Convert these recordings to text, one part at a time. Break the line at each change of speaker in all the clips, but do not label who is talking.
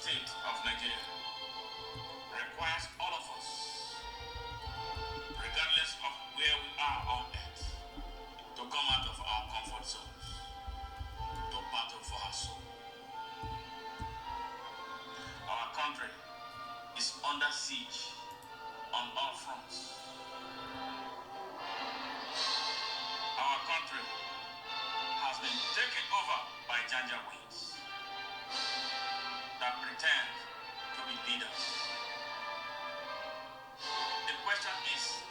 state of Nigeria requires all of us, regardless of where we are on earth, to come out of our comfort zones, to battle for our soul. Our country is under siege on all fronts. Our country has been taken over by janjaweeds that pretend to be leaders. The question is,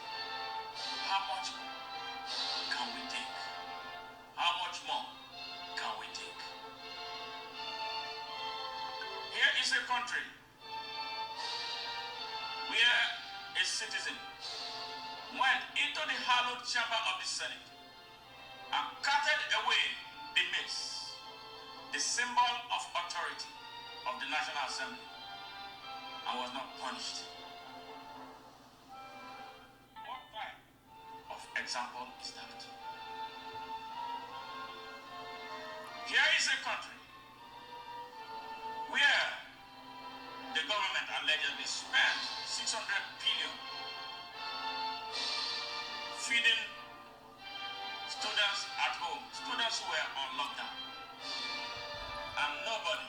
how much can we take? How much more can we take? Here is a country where a citizen went into the hallowed chamber of the Senate and carted away the mace, the symbol of authority of the National Assembly, and was not punished. What type of example is that? Here is a country where the government allegedly spent 600 billion feeding students at home, students who were on lockdown, and nobody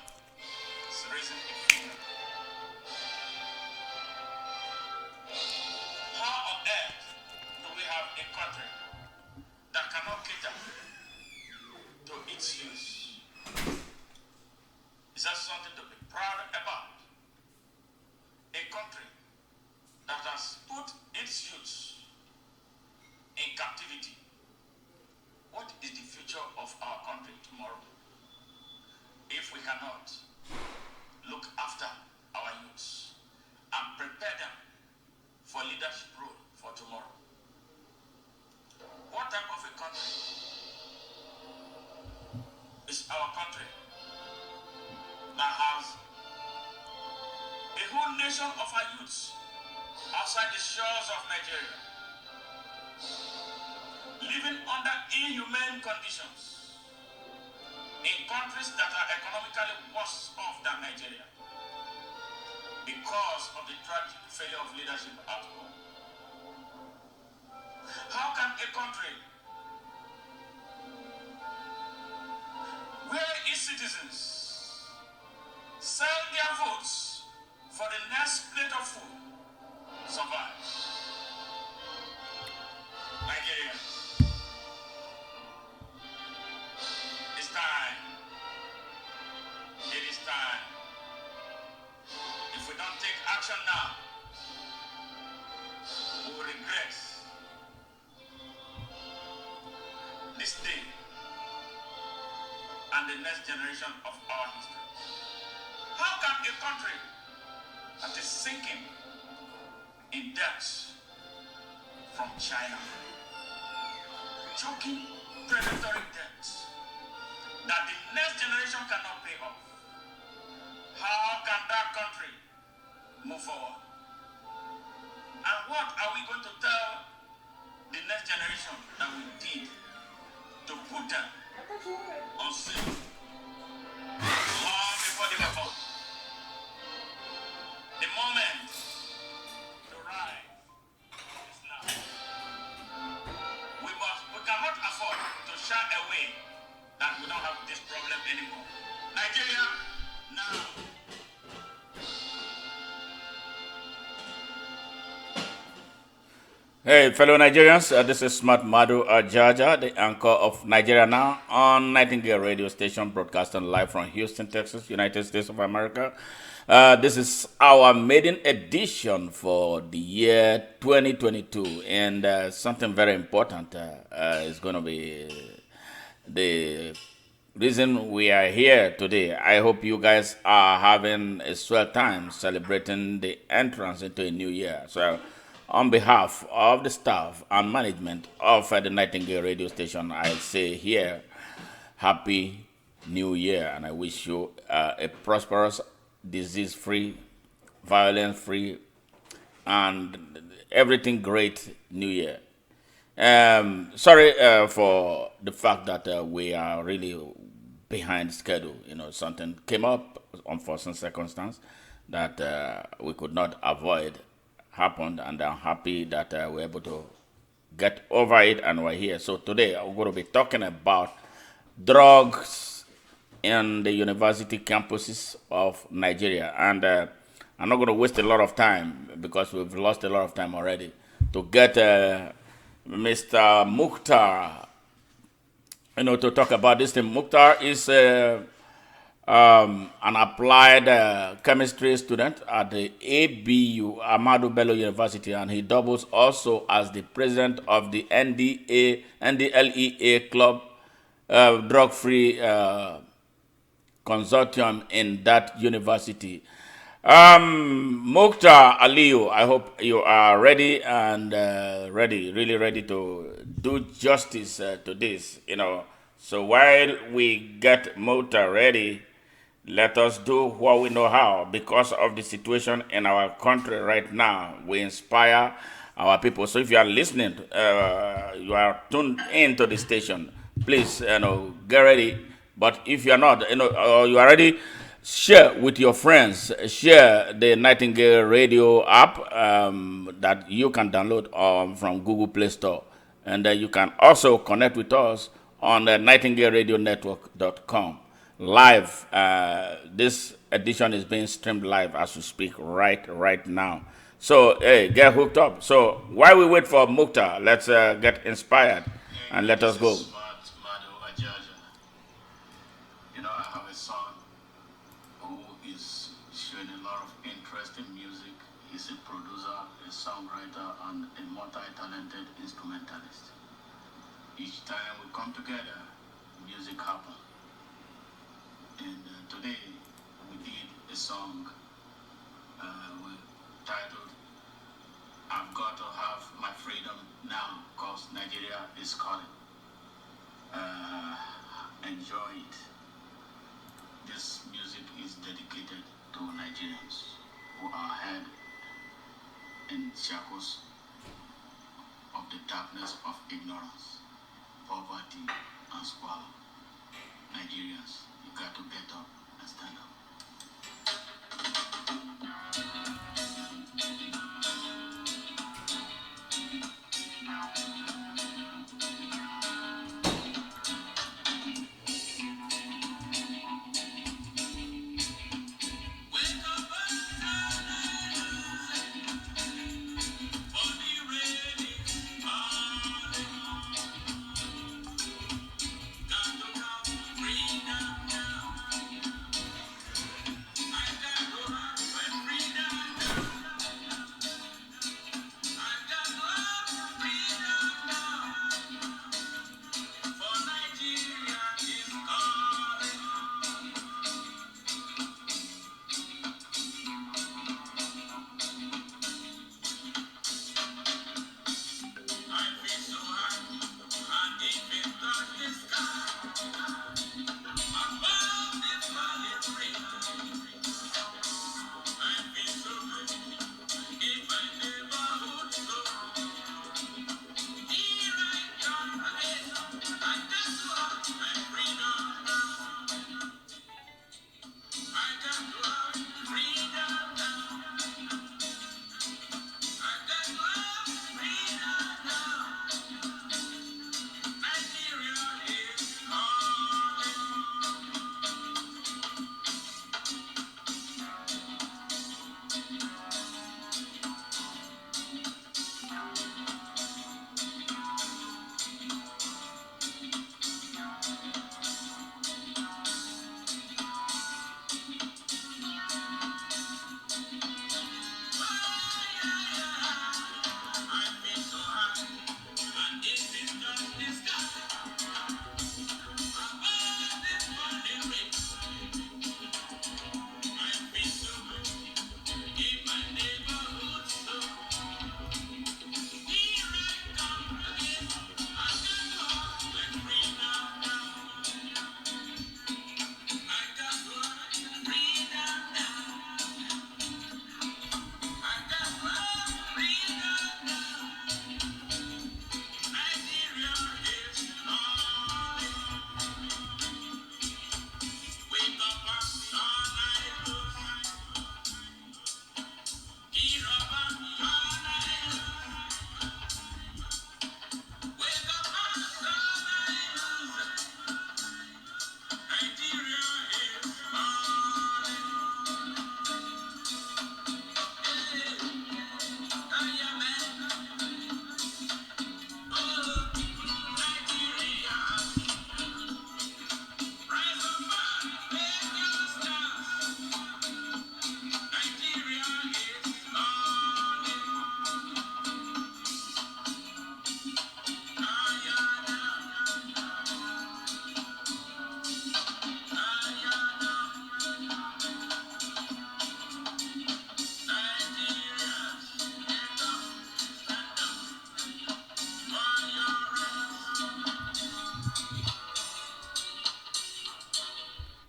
is raising a finger. How on earth do we have a country that cannot cater to its youth? Is that something to be proud about? A country that has put its youth in captivity. What is the future of our country tomorrow if we cannot look after our youth and prepare them for leadership role for tomorrow? What type of a country is our country that has a whole nation of our youths outside the shores of Nigeria, living under inhumane conditions in countries that are economically worse off than Nigeria because of the tragic failure of leadership at home? How can a country where its citizens sell their votes for the next plate of food survive? Nigeria, it's time. It is time. If we don't take action now, we will regret this day and the next generation of our history. How can a country that is sinking in debt from China, choking predatory debt that the next generation cannot pay off, how can that country move forward? And what are we going to tell the next generation that we did to put them on sale long before they were born? The moment to rise is now. We cannot afford to shy away that we don't have this problem anymore. Nigeria, now. Hey, fellow Nigerians, this is Smart Madu Ajaja, the anchor of Nigeria Now on Nightingale radio station, broadcasting live from Houston, Texas, United States of America. This is our maiden edition for the year 2022, and something very important is going to be the reason we are here today. I hope you guys are having a swell time celebrating the entrance into a new year. So, on behalf of the staff and management of the Nightingale radio station, I say here, Happy New Year, and I wish you a prosperous, disease-free, violence-free, and everything great New Year. Sorry for the fact that we are really behind schedule. You know, something came up unforeseen circumstance that we could not avoid happened, and I'm happy that we're able to get over it and we're here. So today I'm going to be talking about drugs in the university campuses of Nigeria. And I'm not going to waste a lot of time because we've lost a lot of time already to get Mr. Mukhtar, to talk about this thing. Mukhtar is an applied chemistry student at the ABU, Ahmadu Bello University, and he doubles also as the president of the NDLEA Club drug-free consortium in that university. Mukhtar Aliyu, I hope you are ready and really ready to do justice to this, So while we get Mukhtar ready, let us do what we know how. Because of the situation in our country right now, we inspire our people. So if you are listening, you are tuned into the station, please, get ready. But if you are not, or you are ready, share with your friends. Share the Nightingale Radio app that you can download from Google Play Store. And you can also connect with us on nightingaleradionetwork.com. Live. This edition is being streamed live as we speak right now. So, hey, get hooked up. So, while we wait for Mukhtar, let's get inspired and let us go.
I have a son who is showing a lot of interest in music. He's a producer, a songwriter, and a multi-talented instrumentalist. Each time we come together, music happens. And today we did a song titled I've Got to Have My Freedom Now, because Nigeria is calling. Enjoy it. This music is dedicated to Nigerians who are held in shackles of the darkness of ignorance, poverty, and squalor. Nigerians, you got to get up and stand up.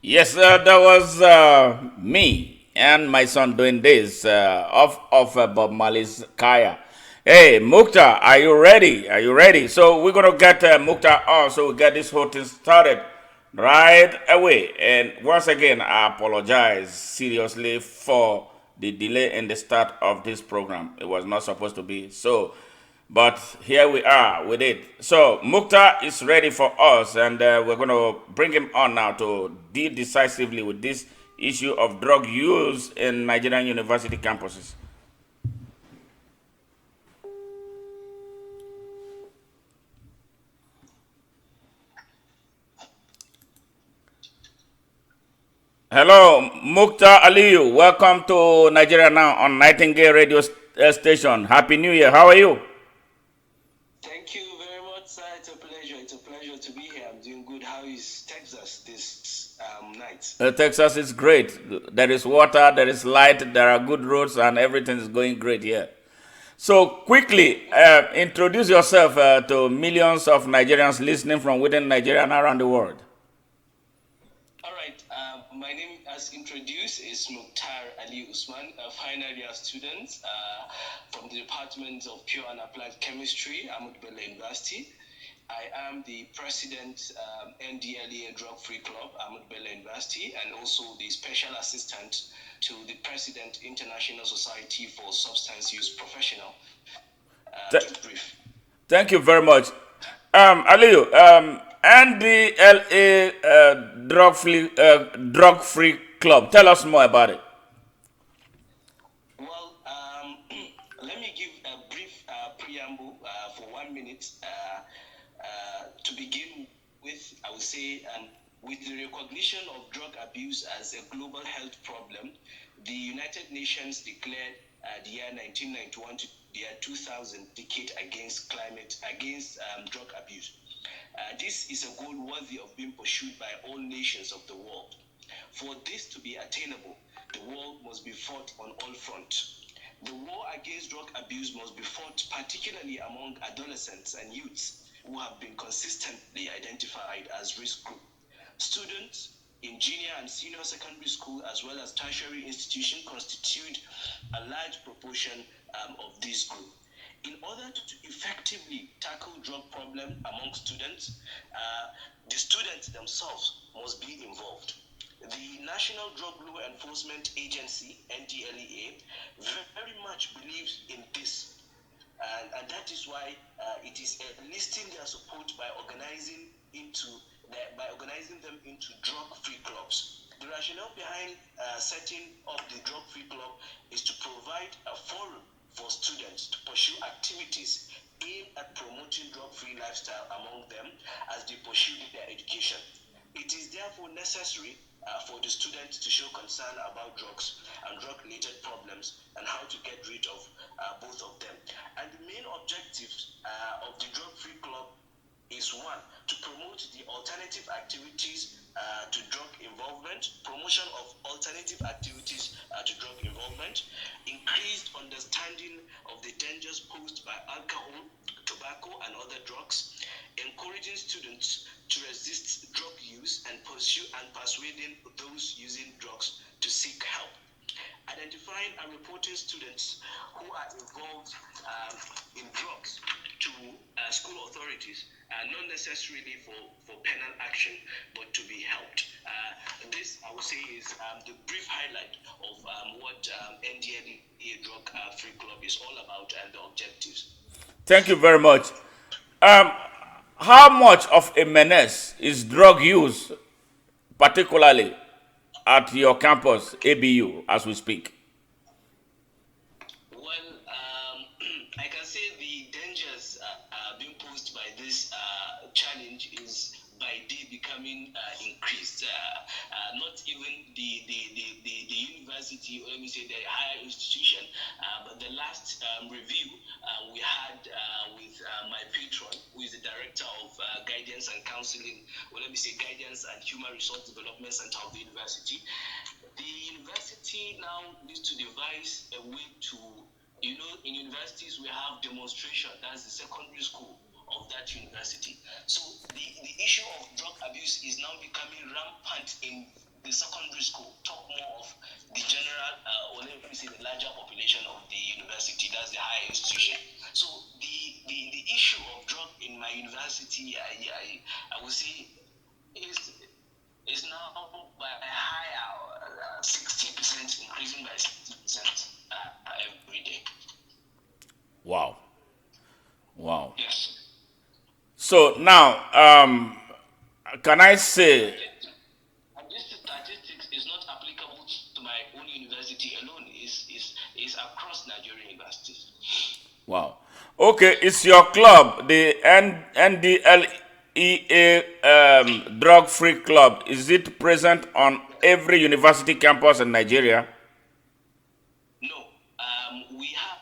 Yes, that was me and my son doing this of Bob Marley's Kaya. Hey, Mukhtar, are you ready? Are you ready? So we're gonna get Mukhtar on, so we get this whole thing started right away. And once again, I apologize seriously for the delay in the start of this program. It was not supposed to be so. But here we are with it. So Mukhtar is ready for us, and we're going to bring him on now to deal decisively with this issue of drug use in Nigerian university campuses. Hello, Mukhtar Aliyu. Welcome to Nigeria Now on Nightingale Radio Station. Happy New Year. How are you?
Thank you very much, sir. It's a pleasure. It's a pleasure to be here. I'm doing good. How is Texas this night?
Texas is great. There is water, there is light, there are good roads, and everything is going great here. So, quickly, introduce yourself to millions of Nigerians listening from within Nigeria and around the world.
All right. My name, as introduced, is Mukhtar Ali Usman, a final year student from the Department of Pure and Applied Chemistry, Ahmad Bello University. I am the president NDLEA Drug Free Club, Ahmad Bello University, and also the special assistant to the president International Society for Substance Use Professional.
Th-
To brief.
Thank you very much. Aliyu, NDLA Drug Free Club. Tell us more about it.
Well, let me give a brief preamble for 1 minute. To begin with, I would say, with the recognition of drug abuse as a global health problem, the United Nations declared the year 1991 to the year 2000 decade against drug abuse. This is a goal worthy of being pursued by all nations of the world. For this to be attainable, the war must be fought on all fronts. The war against drug abuse must be fought particularly among adolescents and youths who have been consistently identified as risk group. Students in junior and senior secondary school as well as tertiary institutions constitute a large proportion of this group. In order to effectively tackle drug problem among students, the students themselves must be involved. The National Drug Law Enforcement Agency, NDLEA, very much believes in this. And that is why it is enlisting their support by organizing them into drug-free clubs. The rationale behind setting up the drug-free club is to provide a forum for students to pursue activities aimed at promoting drug-free lifestyle among them as they pursue their education. It is therefore necessary for the students to show concern about drugs and drug-related problems and how to get rid of both of them. And the main objectives of the drug-free club is one, to promote the alternative activities to drug involvement, promotion of alternative activities to drug involvement, increased understanding of the dangers posed by alcohol, tobacco, and other drugs, encouraging students to resist drug use and persuading those using drugs to seek help, identifying and reporting students who are involved in drugs to school authorities, not necessarily for penal action, but to be helped. This, I would say, is the brief highlight of what NDLEA Drug Free Club is all about and the objectives.
Thank you very much. Um, how much of a menace is drug use, particularly at your campus, ABU, as we speak?
Well, I can say the dangers being posed by this challenge is by day becoming increased. Not even the university, or let me say the higher institution, but the last review we had with my patron, who is the director of guidance and counseling, or let me say guidance and human resource development center of the university. The university now needs to devise a way to, in universities we have demonstration, that's the secondary school of that university. So the issue of drug abuse is now becoming rampant in the secondary school, talk more of the general, or let me say the larger population of the university. That's the higher institution. So the issue of drug in my university, I would say, is now by a higher 60%, increasing by 60% every day.
Wow. Wow.
Yes.
So now, can I say,
And this statistics is not applicable to my own university alone. Is across Nigerian universities.
wow. Okay, it's your club, the NDLEA Drug Free Club. Is it present on every university campus in Nigeria?
No, we have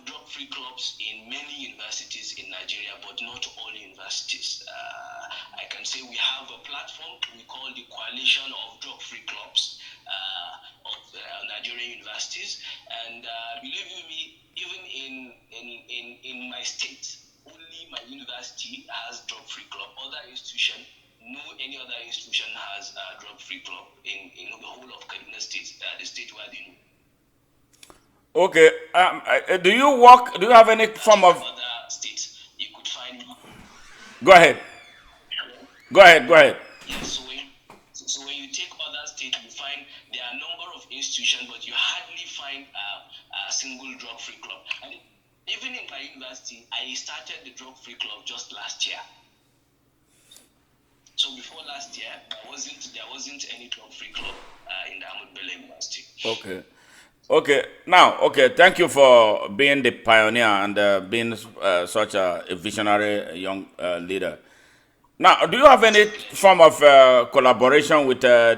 drug-free clubs in many universities in Nigeria, but not all universities. I can say we have a platform we call the Coalition of Drug-Free Clubs of Nigerian universities, and believe you me, even in my state, only my university has drug-free club. Other institution, no any other institution has a drug-free club in the whole of Kaduna State, the state where they know.
Okay. Do you work? Do you have any form of?
Other states, you could find.
Go ahead. Go ahead. Go ahead.
Yes, so when you take other states, you find there are a number of institutions, but you hardly find a single drug-free club. And even in my university, I started the drug-free club just last year. So before last year, there wasn't any drug-free club in the Ahmed Bello University.
Okay. Okay. Now, okay. Thank you for being the pioneer and being such a visionary young leader. Now, do you have any form of collaboration with the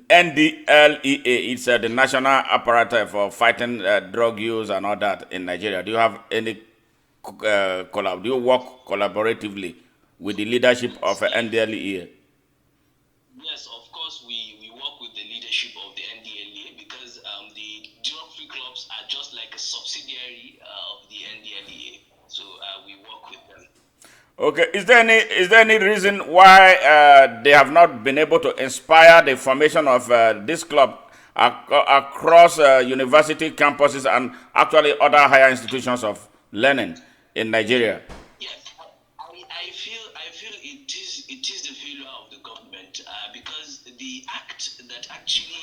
NDLEA? It's the national apparatus for fighting drug use and all that in Nigeria. Do you have any do you work collaboratively with the leadership of NDLEA?
Yes, of course, we work with the leadership of the NDLEA because the drug-free clubs are just like a subsidiary of the NDLEA. So we work with them.
Okay, is there any reason why they have not been able to inspire the formation of this club across university campuses and actually other higher institutions of learning in Nigeria?
Yes, I feel it is the failure of the government because the act that actually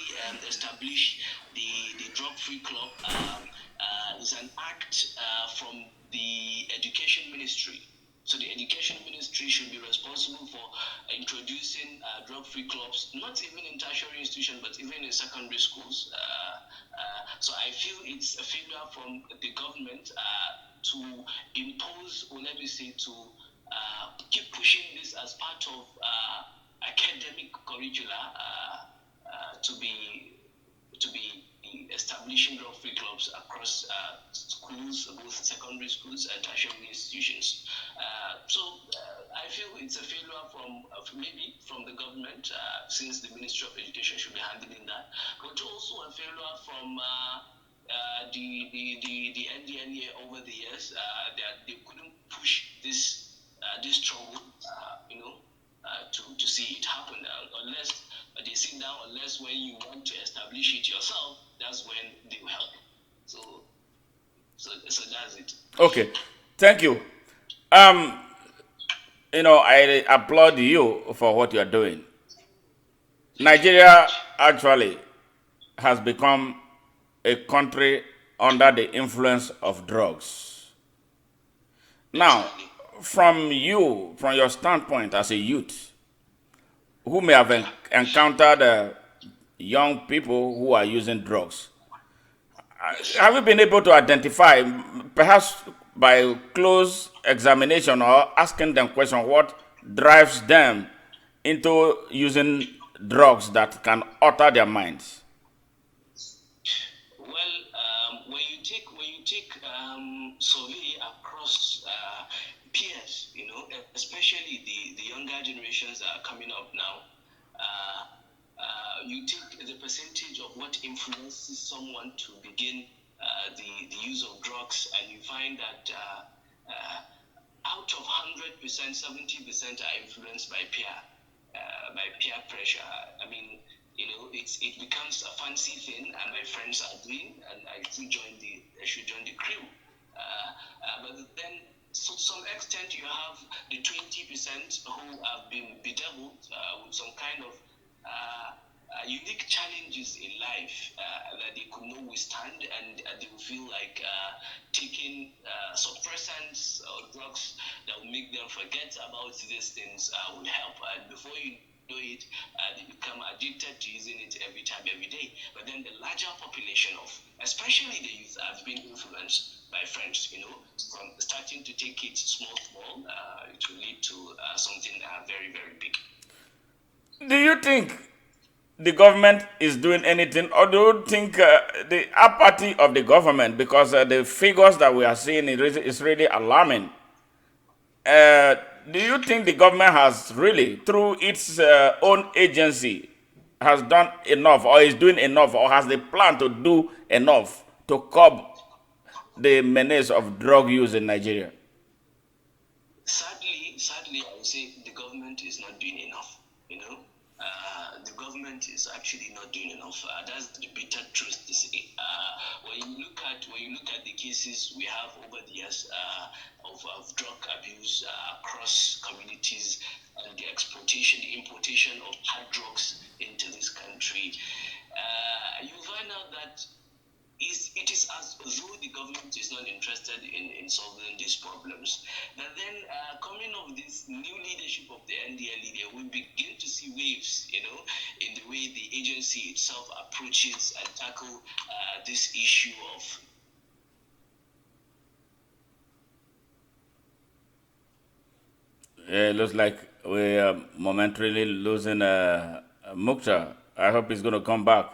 established the drug-free club is an act from the education ministry. So the education ministry should be responsible for introducing drug-free clubs, not even in tertiary institutions, but even in secondary schools. So I feel it's a failure from the government to impose, or let me say, to keep pushing this as part of academic curricula to be establishing drug-free clubs across schools, both secondary schools and tertiary institutions. I feel it's a failure from maybe from the government, since the Ministry of Education should be handling that, but also a failure from the NDNA over the years, that they couldn't push this struggle, to see it happen unless they sit down. Unless when you want to establish it yourself, that's when they will help. So that's it.
Okay, thank you. Um, I applaud you for what you are doing. Nigeria actually has become a country under the influence of drugs. Now,
Exactly.
from your standpoint as a youth who may have encountered young people who are using drugs,
Yes.
have you been able to identify, perhaps by close examination or asking them questions, what drives them into using drugs that can alter their minds?
Well, when you take survey across peers, especially the younger generations that are coming up now, you take the percentage of what influences someone to begin the use of drugs, and you find that out of 100%, 70% are influenced by peer by peer pressure. I mean, it becomes a fancy thing, and my friends are doing, and I should join the crew. But then, to some extent, you have the 20% who have been bedeviled with some kind of unique challenges in life that they could not withstand, and they will feel like taking suppressants or drugs that will make them forget about these things would help. And before you know it, they become addicted to using it every time, every day. But then the larger population of, especially the youth, have been influenced by friends, from starting to take it small, it will lead to something very, very big.
Do you think the government is doing anything, or do you think the apathy of the government, because the figures that we are seeing is really alarming? Uh, do you think the government has really, through its own agency, has done enough, or is doing enough, or has the plan to do enough to curb the menace of drug use in Nigeria?
Sadly, I would say the government is not doing enough. The government is actually not doing enough. That's the bitter truth to say. When you look at the cases we have over the years of drug abuse across communities, and the importation of hard drugs into this country, you find out that it is as though the government is not interested in solving these problems. But then, coming of this new leadership of the NDLEA, we begin to see waves, in the way the agency itself approaches and tackle this issue of.
It looks like we are momentarily losing Mukhtar. I hope he's going to come back.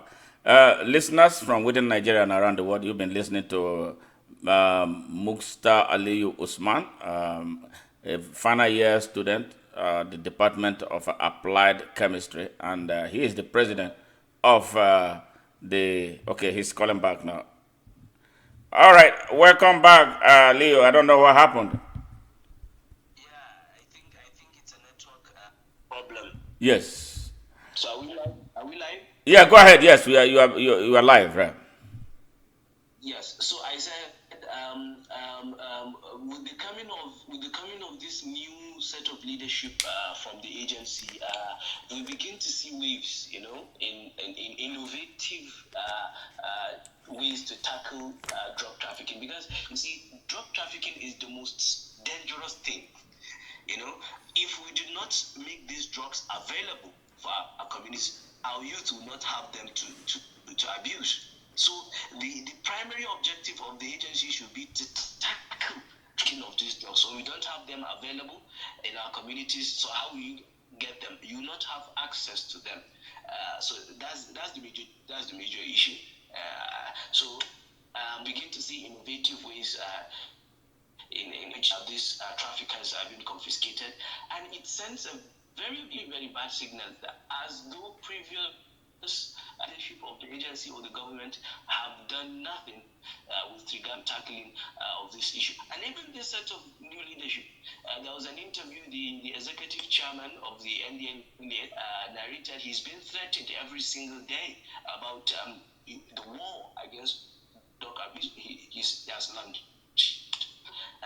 Listeners from within Nigeria and around the world, you've been listening to Mukhtar Aliyu Usman, a final year student, the Department of Applied Chemistry, and he is the president of Okay, he's calling back now. All right, welcome back, Leo. I don't know what happened.
Yeah, I think it's a network problem.
Yes.
So are we live? Are we live?
Yeah, go ahead. Yes, we are. You are live, right?
Yes. So I said, with the coming of this new set of leadership from the agency, we begin to see waves, in innovative ways to tackle drug trafficking. Because you see, drug trafficking is the most dangerous thing. If we do not make these drugs available for our communities, our youth will not have them to abuse. So the primary objective of the agency should be to tackle trafficking of these drugs. So we don't have them available in our communities. So how will you get them? You will not have access to them. So that's the major issue. So begin to see innovative ways in which these traffickers have been confiscated, and it sends a very, very bad signal that as though previous leadership of the agency or the government have done nothing with regard to tackling of this issue. And even this set of new leadership, there was an interview, the executive chairman of the NDN narrated he's been threatened every single day about the war against drug abuse he has launched.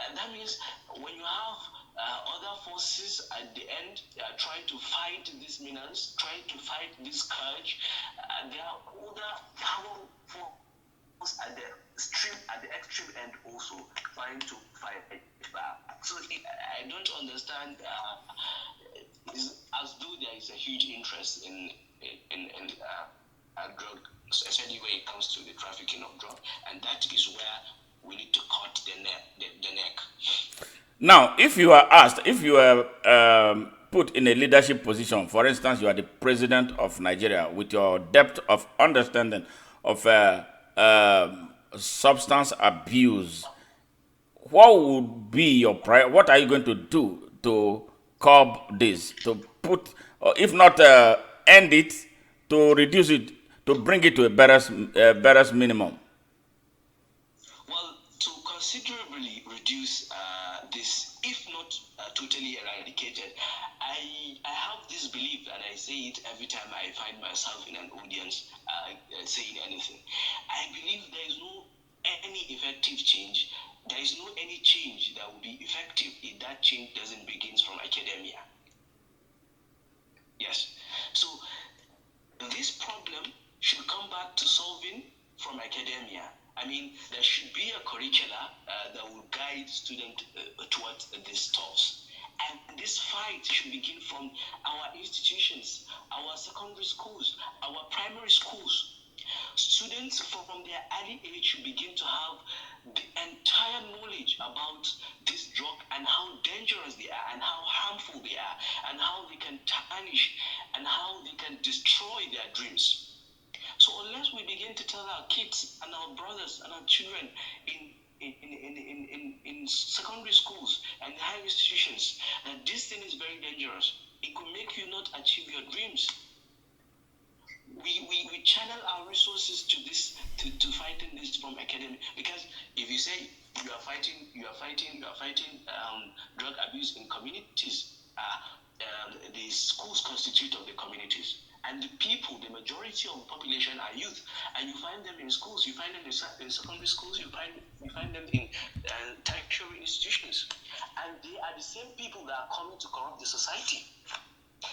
And that means when you have other forces at the end trying to fight this menace, trying to fight this scourge, there are other powerful forces at the extreme end also trying to fight back. So I don't understand. As though there is a huge interest in drug, especially when it comes to the trafficking of drug, and that is where we need to cut the neck.
Now, if you are asked, if you are put in a leadership position, for instance, you are the president of Nigeria, with your depth of understanding of substance abuse, what would be your what are you going to do to curb this, to put, or if not end it, to reduce it, to bring it to a better minimum?
Well, to considerably reduce this if not totally eradicated. I have this belief, and I say it every time I find myself in an audience saying anything. I believe there is no any effective change. There is no any change that will be effective if that change doesn't begin from academia. Yes. So this problem should come back to solving from academia. I mean, there should be a curricula that will guide students towards these stuffs. And this fight should begin from our institutions, our secondary schools, our primary schools. Students from their early age should begin to have the entire knowledge about this drug and how dangerous they are and how harmful they are and how they can tarnish and how they can destroy their dreams. So unless we begin to tell our kids and our brothers and our children in secondary schools and higher institutions that this thing is very dangerous, it could make you not achieve your dreams. We channel our resources to this to fighting this from academic, because if you say you are fighting drug abuse in communities, the schools constitute of the communities, and the people, the majority of the population are youth, and you find them in schools, you find them in secondary schools, you find them in tertiary institutions, and they are the same people that are coming to corrupt the society.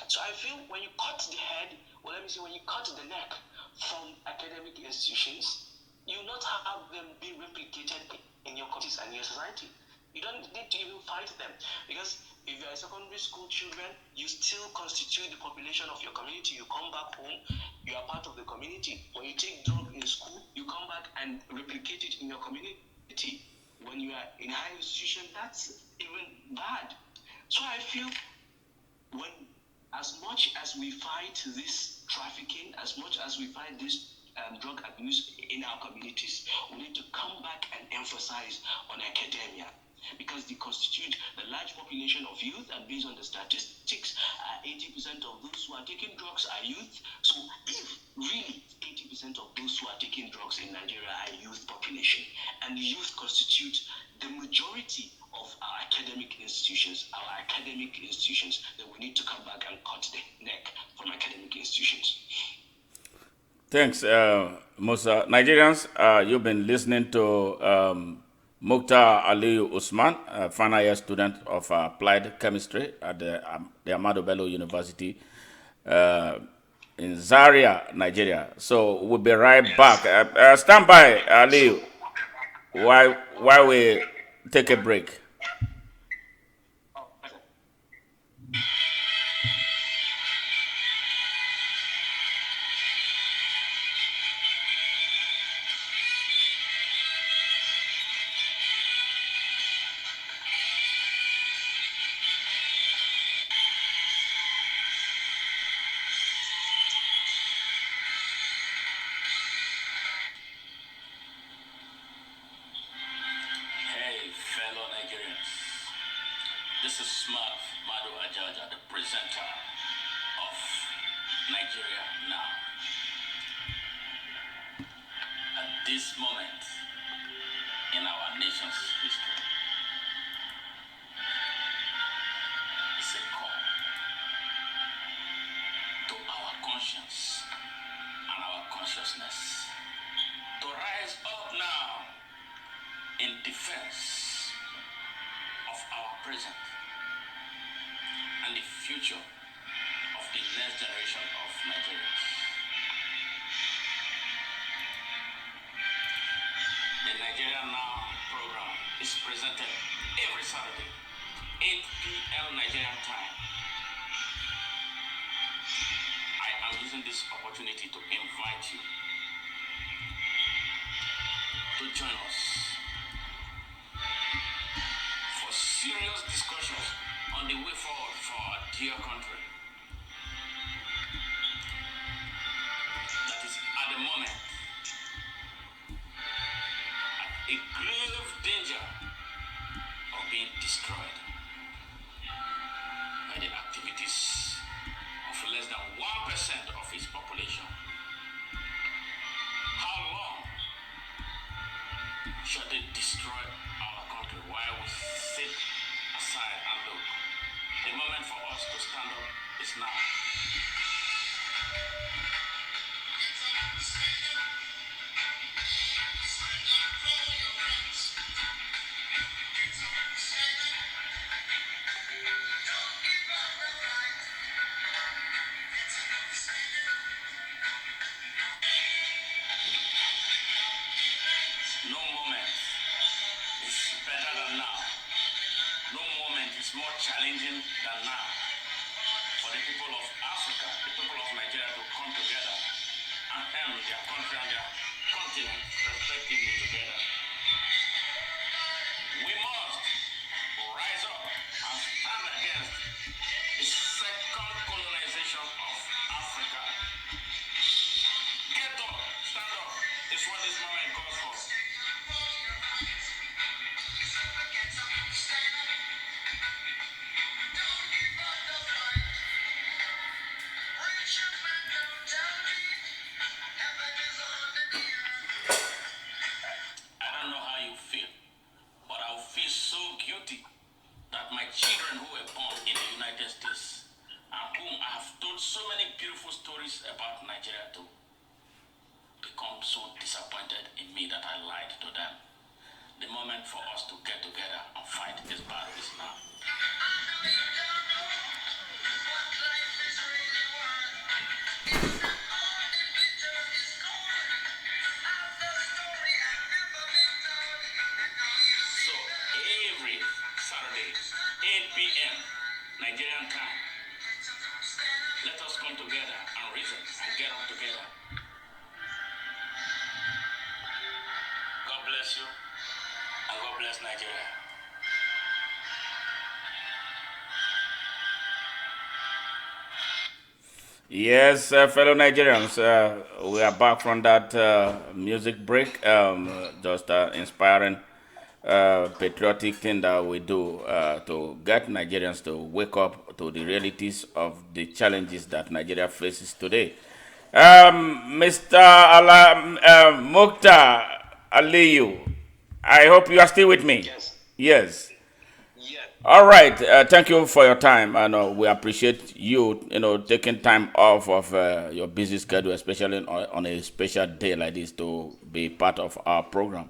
So I feel when you cut the head, or let me say when you cut the neck from academic institutions, you not have them be replicated in your communities and your society. You don't need to even fight them, because if you are secondary school children, you still constitute the population of your community. You come back home, you are part of the community. When you take drug in school, you come back and replicate it in your community. When you are in higher institution, that's even bad. So I feel when as much as we fight this trafficking, as much as we fight this drug abuse in our communities, we need to come back and emphasize on academia, because they constitute the large population of youth, and based on the statistics, 80% of those who are taking drugs are youth. So if really 80% of those who are taking drugs in Nigeria are youth population, and youth constitute the majority of our academic institutions, then we need to come back and cut the neck from academic institutions.
Thanks, Musa. Nigerians, you've been listening to Mukhtar Aliyu Usman, a final year student of applied chemistry at the Ahmadu Bello University in Zaria, Nigeria. So we'll be right back. Stand by, Aliyu, while we take a break.
Hey, fellow Nigerians. This is Smart Madu Ajaja, the presenter of Nigeria Now. At this moment in our nation's history, it's a call to our conscience and our consciousness to rise up now in defense of our present and the future of the next generation of Nigerians. The Nigeria Now program is presented every Saturday, 8 p.m. Nigerian time. I am using this opportunity to invite you to join us for serious discussions on the way forward for our dear country that is at the moment at a grave danger of being destroyed by the activities of less than 1% of its population. How long should they destroy our country while we sit aside and look. The moment for us to stand up is now. No moment is better than now. No moment is more challenging than now for the people of Africa, the people of Nigeria to come together and helm their country and their continent respectively together. We must rise up and stand against the second colonization of Africa. Get up, stand up, is what this moment calls for. I don't know how you feel, but I'll feel so guilty that my children who were born in the United States and whom I have told so many beautiful stories about Nigeria to become so disappointed in me that I lied to them. The moment for us to get together and fight this battle is now. So every Saturday, 8 p.m. Nigerian time, let us come together and reason and get up together. God bless you and God bless Nigeria.
Yes, fellow Nigerians, we are back from that music break. Just inspiring, patriotic thing that we do to get Nigerians to wake up to the realities of the challenges that Nigeria faces today. Mr. Mukhtar Aliyu, I hope you are still with me.
Yes.
Yes.
Yeah.
All right. Thank you for your time, and we appreciate you, taking time off of your busy schedule, especially on a special day like this, to be part of our program.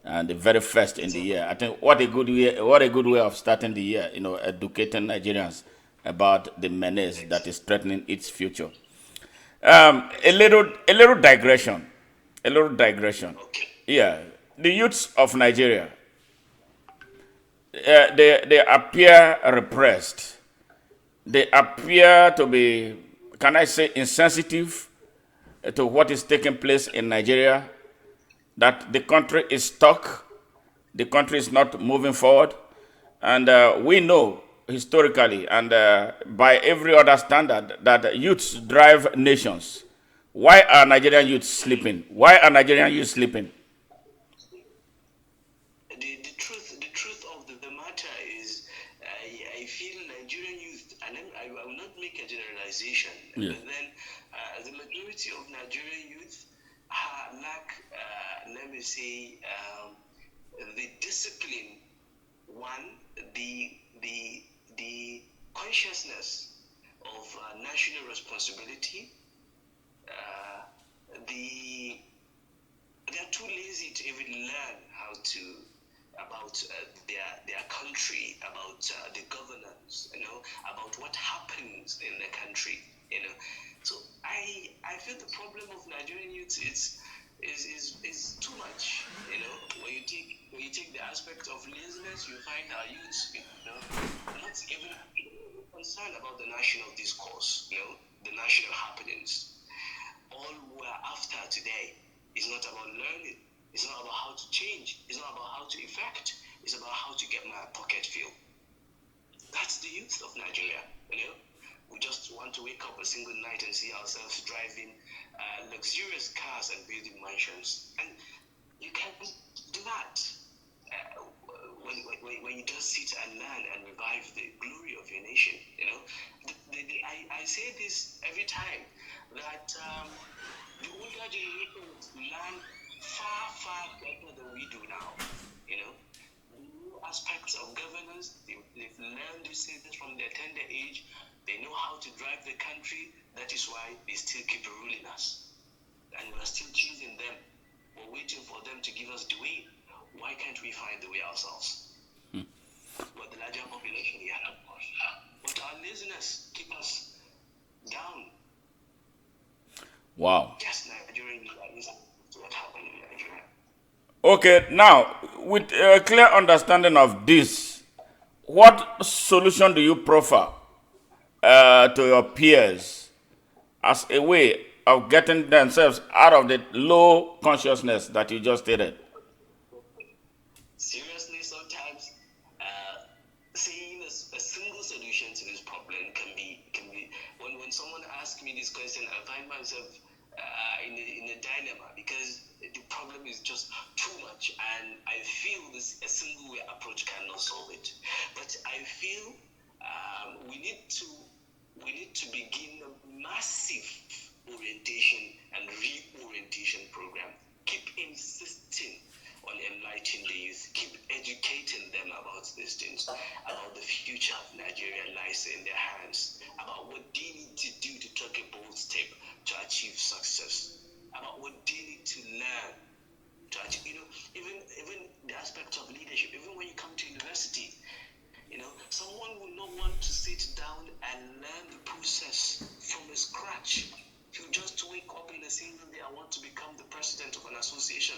And the very first in the year, I think what a good way of starting the year. Educating Nigerians about the menace that is threatening its future. A little digression, a little digression.
Okay.
Yeah, the youths of Nigeria, they appear repressed. They appear to be, can I say, insensitive to what is taking place in Nigeria, that the country is stuck, the country is not moving forward. And we know historically and by every other standard that youths drive nations. Why are Nigerian youths sleeping? Why are Nigerian youths sleeping?
The truth of the matter is, I feel Nigerian youth, and I will not make a generalization,
Yes.
but then the majority of Nigerian youth lack, let me say, the discipline, one, the consciousness of national responsibility, uh, the they are too lazy to even learn how to about their country, about the governance, about what happens in the country, So I feel the problem of Nigerian youth is too much, When you take the aspect of laziness, you find our youths, not even concerned about the national discourse, the national happenings. All we're after today is not about learning. It's not about how to change. It's not about how to effect. It's about how to get my pocket filled. That's the youth of Nigeria. We just want to wake up a single night and see ourselves driving luxurious cars and building mansions. And you can't do that when you just sit and learn and revive the glory of your nation. I say this every time that the older generations learn far better than we do now. aspects of governance. They've learned these things from their tender age. They know how to drive the country. That is why they still keep ruling us. And we're still choosing them. We're waiting for them to give us the way. Why can't we find the way ourselves? We're the larger population here, of course. But our laziness keep us down.
Wow.
Just Nigerian leaders, what happened in Nigeria.
Okay, now, with a clear understanding of this, what solution do you proffer to your peers as a way of getting themselves out of the low consciousness that you just stated?
Seriously, sometimes seeing a single solution to this problem can be when someone asks me this question, I find myself in a dilemma, because the problem is just too much, and I feel a single way approach cannot solve it. But I feel we need to begin a massive orientation and reorientation program. Keep insisting on enlightening the youth, keep educating them about these things, about the future of Nigeria lies in their hands, about what they need to do to take a bold step to achieve success, about what they need to learn to achieve, even the aspect of leadership. Even when you come to university, someone will not want to sit down and learn the process from scratch. You just wake up in a single day, I want to become the president of an association.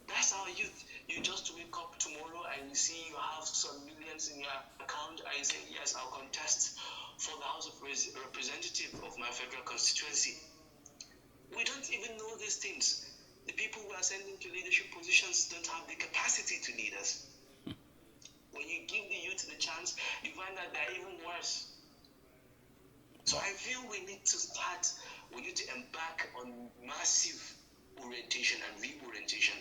That's our youth. You just wake up tomorrow and you see you have some millions in your account, and you say, yes, I'll contest for the House of Representative of my federal constituency. We don't even know these things. The people who are sending to leadership positions don't have the capacity to lead us. When you give the youth the chance, you find that they're even worse. So I feel we need to embark on massive orientation and reorientation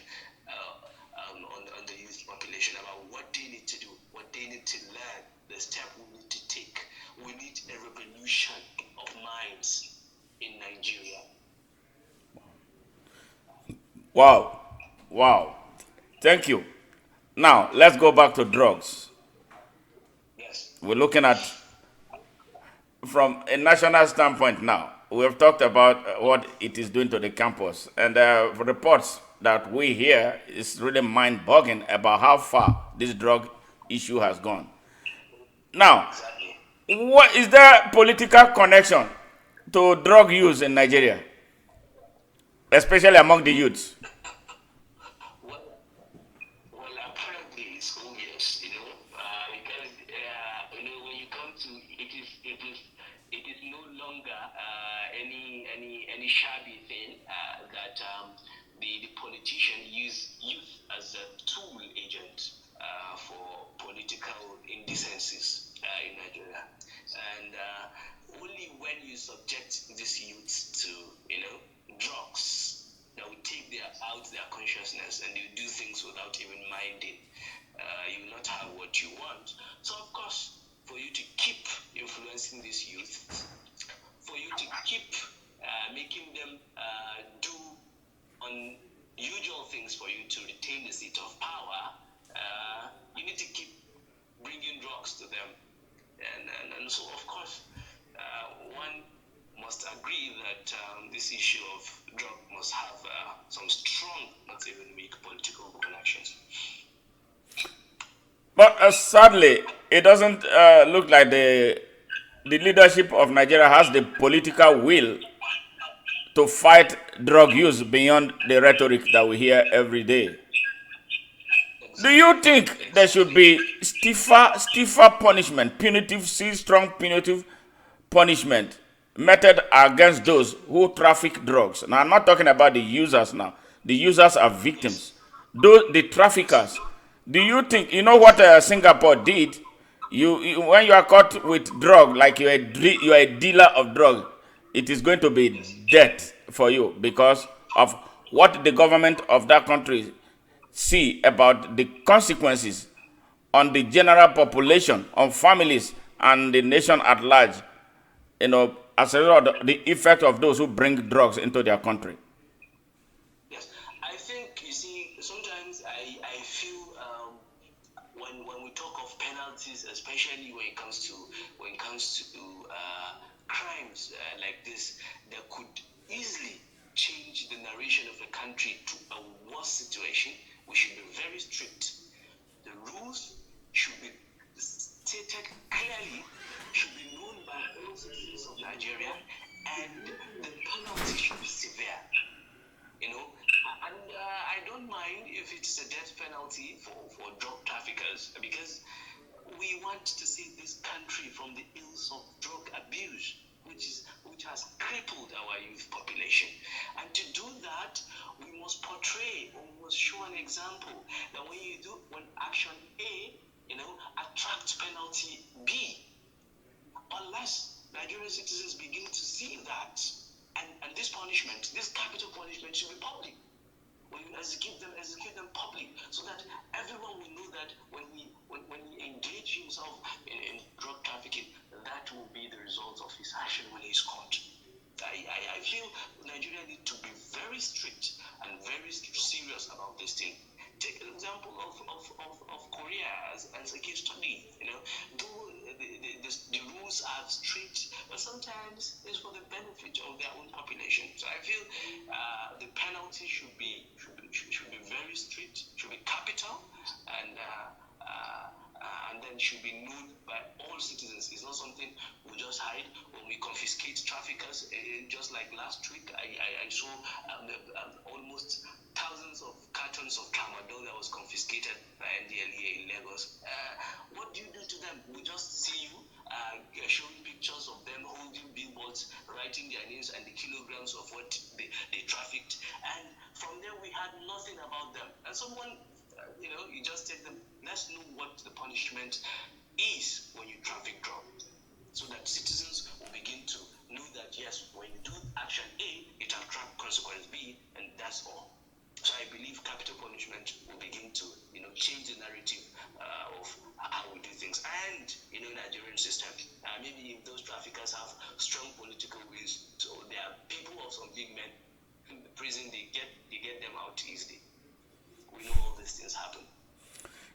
on the youth population about what they need to do, what they need to learn, the step we need to take. We need a revolution of minds in Nigeria.
Wow. Thank you. Now, let's go back to drugs.
Yes.
We're looking at, from a national standpoint now, we have talked about what it is doing to the campus. And reports that we hear is really mind-boggling about how far this drug issue has gone. Now, what is there political connection to drug use in Nigeria, especially among the youths?
Well, apparently it's obvious, because when you come to it is no longer any shabby thing that the politician use youth as a tool agent for political indecencies in Nigeria, and only when you subject these youths to drugs that will take out their consciousness, and you do things without even minding, you will not have what you want. So of course, for you to keep influencing these youth, for you to keep making them do unusual things for you to retain the seat of power, you need to keep bringing drugs to them. And so, of course, one must agree that this issue of drug must have some strong, not even weak, political connections.
But sadly, it doesn't look like the leadership of Nigeria has the political will to fight drug use beyond the rhetoric that we hear every day. Do you think there should be stiffer punishment, strong punitive punishment method against those who traffic drugs? Now, I'm not talking about the users now. The users are victims. The traffickers. Do you think, what Singapore did? When you are caught with drug, like you are a dealer of drug, it is going to be death for you because of what the government of that country see about the consequences on the general population, on families, and the nation at large, as a result of the effect of those who bring drugs into their country.
Yes, I think, sometimes I feel penalties, especially when it comes to crimes like this, that could easily change the narration of a country to a worse situation. We should be very strict. The rules should be stated clearly, should be known by all citizens of Nigeria, and the penalty should be severe. You know, and I don't mind if it's a death penalty for drug traffickers, because we want to save this country from the ills of drug abuse, which has crippled our youth population. And to do that, we must portray, or we must show an example that when action A, attracts penalty B, unless Nigerian citizens begin to see that, and this punishment, this capital punishment, should be public. When you execute them public, so that everyone will know that when he engage himself in drug trafficking, that will be the result of his action when he's caught. I feel Nigeria need to be very strict and very serious about this thing. Take an example of Korea as a case study. Though the rules are strict, but sometimes it's for the benefit of their own population. So I feel the penalty should be very strict, should be capital, and then should be known by all citizens. It's not something we just hide when we confiscate traffickers. Just like last week, I saw almost thousands of cartons of tramadol that was confiscated by NDLEA in Lagos. What do you do to them? We just see you showing pictures of them holding billboards, writing their names and the kilograms of what they trafficked. And from there, we had nothing about them. And someone, you just take them. Let's know what the punishment is when you traffic drugs, so that citizens will begin to know that, yes, when you do action A, it attracts consequence B, and that's all. So I believe capital punishment will begin to, change the narrative of how we do things. And, Nigerian system, maybe if those traffickers have strong political wills, so there are people of some big men in the prison, they get them out easily. We know all these things happen.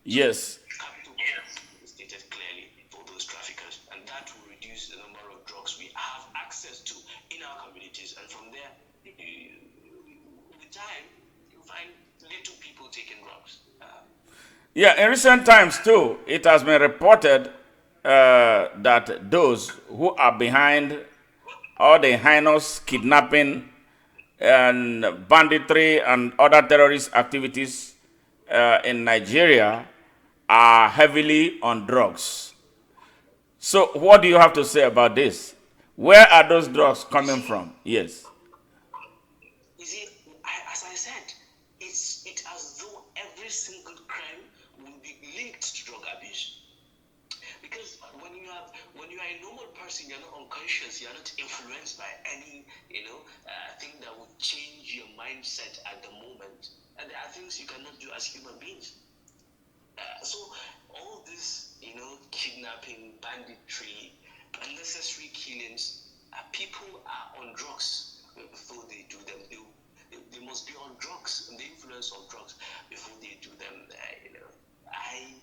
Yes.
Capital punishment is stated clearly for those traffickers, and that will reduce the number of drugs we have access to in our communities. And from there, with time, you find little people taking drugs.
Yeah, in recent times too, it has been reported that those who are behind all the heinous kidnapping and banditry and other terrorist activities in Nigeria are heavily on drugs. So, what do you have to say about this? Where are those drugs coming from? Yes.
You see, as I said, it's as though every single crime will be linked to drug abuse. Because when you are a normal person, you're not unconscious, you're not influenced by any thing that would change your mindset at the moment. And there are things you cannot do as human beings. So all this, kidnapping, banditry, unnecessary killings, people are on drugs before they do them. They must be on drugs, the influence of drugs before they do them. I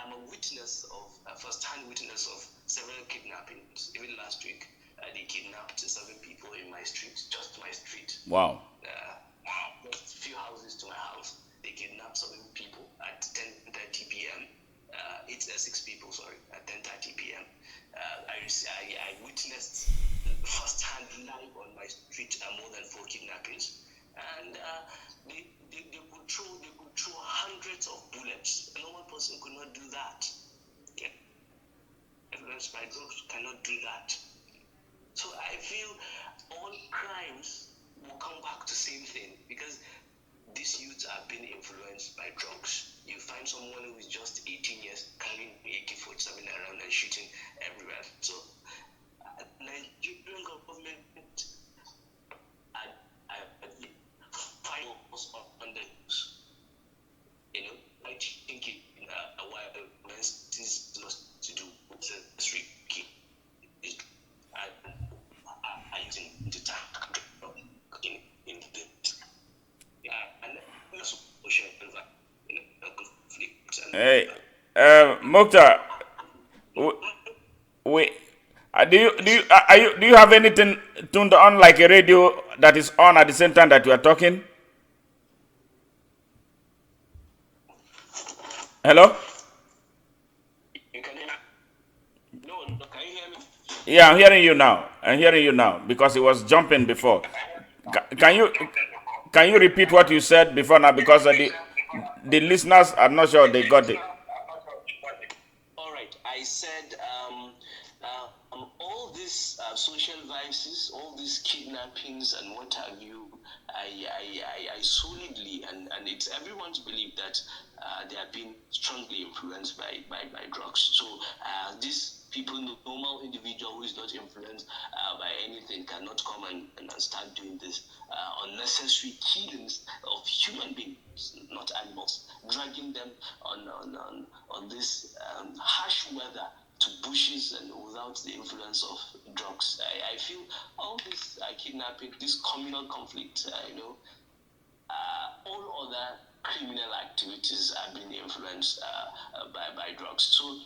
am a witness of first-hand witness of several kidnappings. Even last week, they kidnapped 7 people in my street, just my street.
Wow.
Just a few houses to my house. They kidnapped 7 people at 10:30 p.m. It's 6 people, sorry, at 10:30 p.m. I witnessed first-hand live on my street more than 4 kidnappings, and they could throw hundreds of bullets. A normal person could not do that. Influenced by drugs cannot do that. So I feel all crimes will come back to the same thing, because these youths are being influenced by drugs. You find someone who is just 18 years carrying AK-47 around and shooting everywhere. So Nigerian government fight on the news. I think a while when things lost to do with the street is I using the tank in the and also conflict
Hey, Mukhtar, w- we, do you have anything tuned on like a radio that is on at the same time that you are talking? Hello?
You can hear me? No, no, can you hear me?
Yeah, I'm hearing you now. I'm hearing you now because it was jumping before. Can you repeat what you said before now because the listeners are not sure they got it.
All right, I said all these social vices, all these kidnappings and what have you, I solidly, and it's everyone's belief that they have been strongly influenced by drugs. So these people, normal individual who is not influenced by anything, cannot come and start doing this unnecessary killings of human beings, not animals, dragging them on this harsh weather to bushes and without the influence of drugs. I feel all this kidnapping, this communal conflict, all other criminal activities are being influenced by drugs. So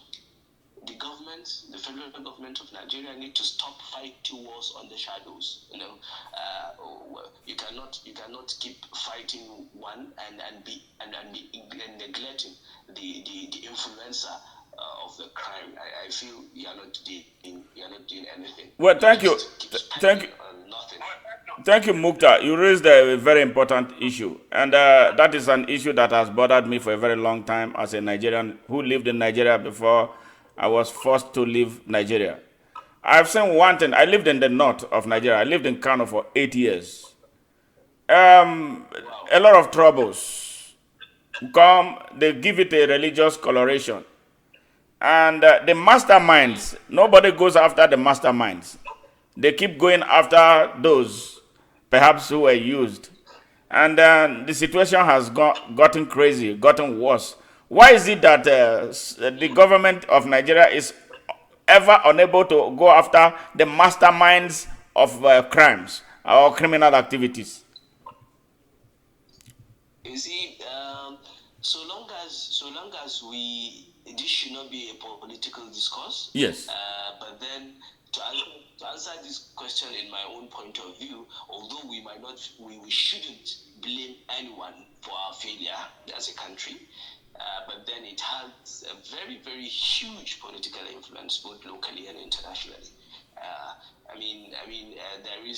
the government, the federal government of Nigeria, need to stop fighting wars on the shadows. You cannot keep fighting one and neglecting the influencer of the crime. I feel you are not doing anything.
Well,
You
thank you.
just keep
Thank
spending
you.
on nothing.
Thank you, Mukhtar. You raised a very important issue, and that is an issue that has bothered me for a very long time as a Nigerian who lived in Nigeria before I was forced to leave Nigeria. I've seen one thing. I lived in the north of Nigeria. I lived in Kano for 8 years.
Wow.
A lot of troubles come. They give it a religious coloration, and the masterminds. Nobody goes after the masterminds. They keep going after those perhaps who were used. And the situation has gotten crazy, gotten worse. Why is it that the government of Nigeria is ever unable to go after the masterminds of crimes or criminal activities?
You see, so long as we, this should not be a political discourse.
Yes.
But then to answer this question in my own point of view, although we might not, we shouldn't blame anyone for our failure as a country. But then it has a very, very huge political influence, both locally and internationally. There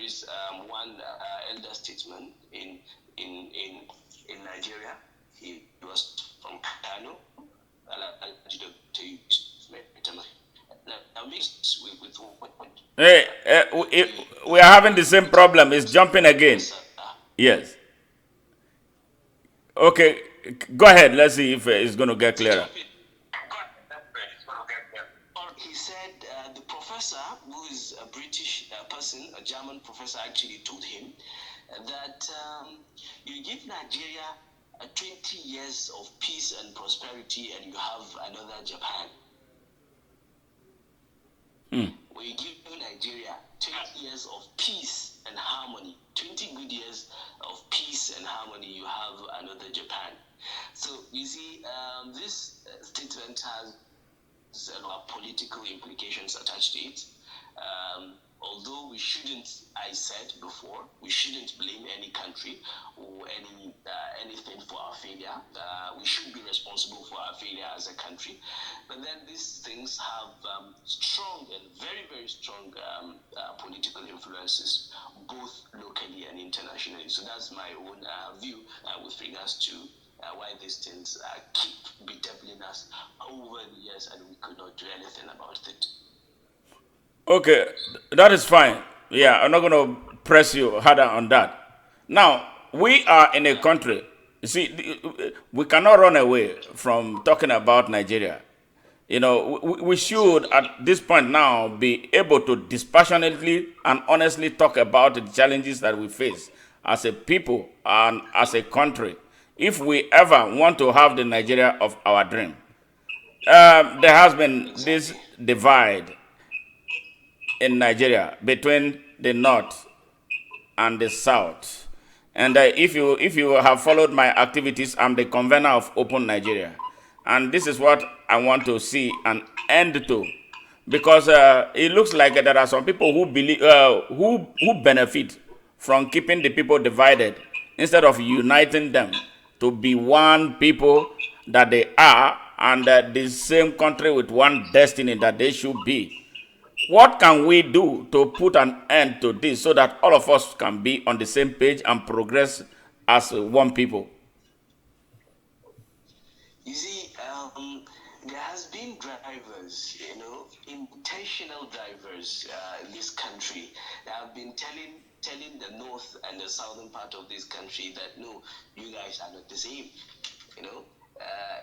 is one elder statesman in Nigeria. He was from Kano. Now mixed with
Hey, we are having the same problem. It's jumping again. Yes. Okay, go ahead. Let's see if it's going to get clearer.
He said the professor, who is a British person, a German professor, actually told him that you give Nigeria 20 years of peace and prosperity and you have another Japan. We give Nigeria 20 years of peace and harmony, 20 good years of peace and harmony, you have another Japan. So you see, this statement has political implications attached to it. Although we shouldn't, I said before, we shouldn't blame any country or anything for our failure. We should be responsible for our failure as a country. But then these things have strong and very, very strong political influences, both locally and internationally. So that's my own view with regards to why these things keep bedeviling us over the years and we could not do anything about it.
Okay, that is fine. Yeah, I'm not going to press you harder on that. Now, we are in a country, you see, we cannot run away from talking about Nigeria. You know, we should at this point now be able to dispassionately and honestly talk about the challenges that we face as a people and as a country if we ever want to have the Nigeria of our dream. There has been this divide in Nigeria between the north and the south. And if you have followed my activities, I'm the convener of Open Nigeria, and this is what I want to see an end to, because it looks like there are some people who believe who benefit from keeping the people divided instead of uniting them to be one people that they are, and the same country with one destiny that they should be. What can we do to put an end to this so that all of us can be on the same page and progress as one people?
You see, there has been drivers, intentional drivers in this country that have been telling the north and the southern part of this country that no, you guys are not the same.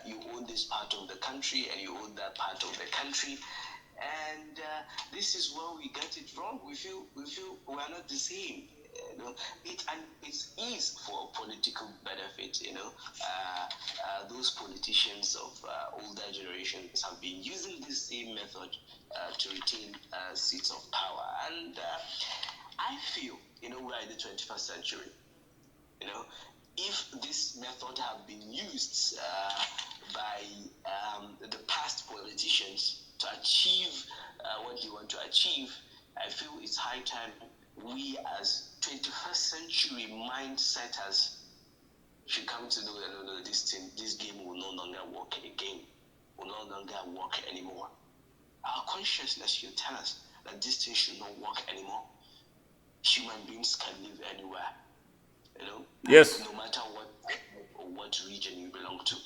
You own this part of the country and you own that part of the country, and this is where we get it wrong. We feel we are not the same. It is for political benefit. Those politicians of older generations have been using this same method to retain seats of power, and I feel we are in the 21st century. If this method have been used by the past politicians to achieve what they want to achieve, I feel it's high time we as 21st century mindsetters should come to know that no, this game will no longer work again, will no longer work anymore. Our consciousness should tell us that this thing should not work anymore. Human beings can live anywhere,
Yes.
no matter what region you belong to.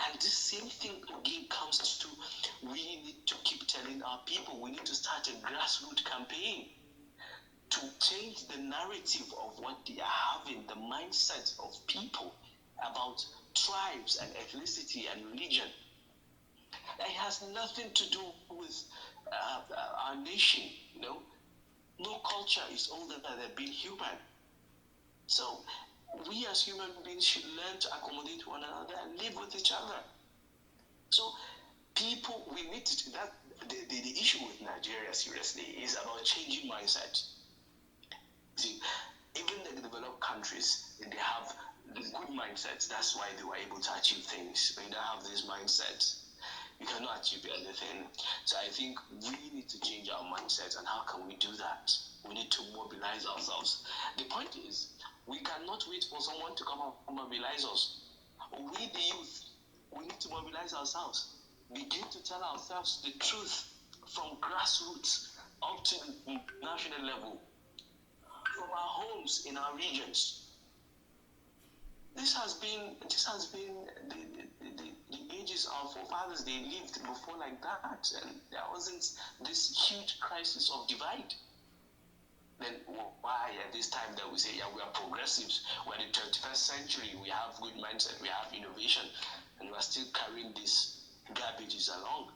And the same thing again comes to, we need to keep telling our people, we need to start a grassroots campaign to change the narrative of what they are having, the mindset of people about tribes and ethnicity and religion. That has nothing to do with our nation. No culture is older than being human. So we as human beings should learn to accommodate one another and live with each other. So people, we need to, that the issue with Nigeria seriously is about changing mindset. See, even the developed countries, they have the good mindsets. That's why they were able to achieve things. When you don't have these mindsets, you cannot achieve anything. So I think we need to change our mindset. And how can we do that? We need to mobilize ourselves. The point is, we cannot wait for someone to come up and mobilize us. We, the youth, we need to mobilize ourselves. Begin to tell ourselves the truth from grassroots up to the national level, from our homes in our regions. This has been the ages of forefathers. They lived before like that, and there wasn't this huge crisis of divide. Then why at this time that we say, yeah, we are progressives, we're in the 21st century, we have good mindset, we have innovation, and we're still carrying these garbages along?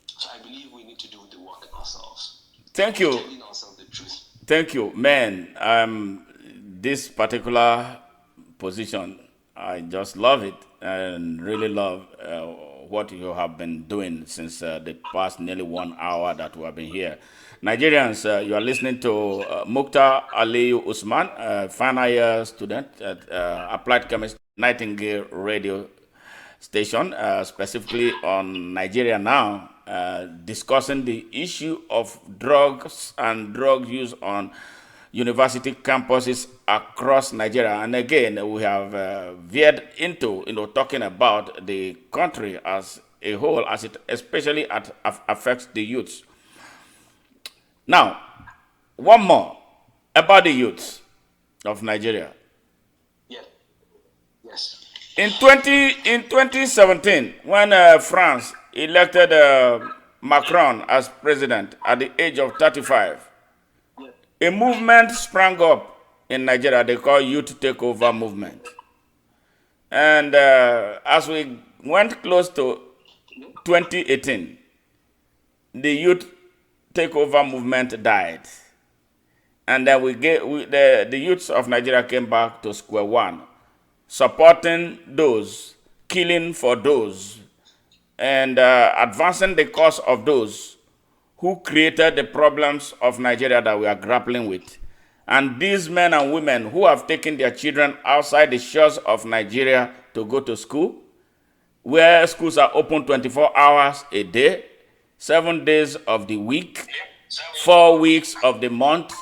So I believe we need to do the work ourselves.
Thank you.
Telling ourselves the truth.
Thank you, man. This particular position, I just love it and really love what you have been doing since the past nearly 1 hour that we have been here. Nigerians, you are listening to Mukhtar Aliyu Usman, final year student at Applied Chemistry Nightingale Radio Station, specifically on Nigeria Now, discussing the issue of drugs and drug use on university campuses across Nigeria. And again, we have veered into talking about the country as a whole, as it especially affects the youths. Now, one more about the youths of Nigeria.
Yeah. Yes.
In 2017, when France elected Macron as president at the age of 35,
Yeah.
a movement sprang up in Nigeria they call Youth Takeover Movement. And as we went close to 2018, the Youth Takeover Movement died. And then the youths of Nigeria came back to square one, supporting those, killing for those, and advancing the cause of those who created the problems of Nigeria that we are grappling with. And these men and women who have taken their children outside the shores of Nigeria to go to school, where schools are open 24 hours a day, 7 days of the week, 4 weeks of the month,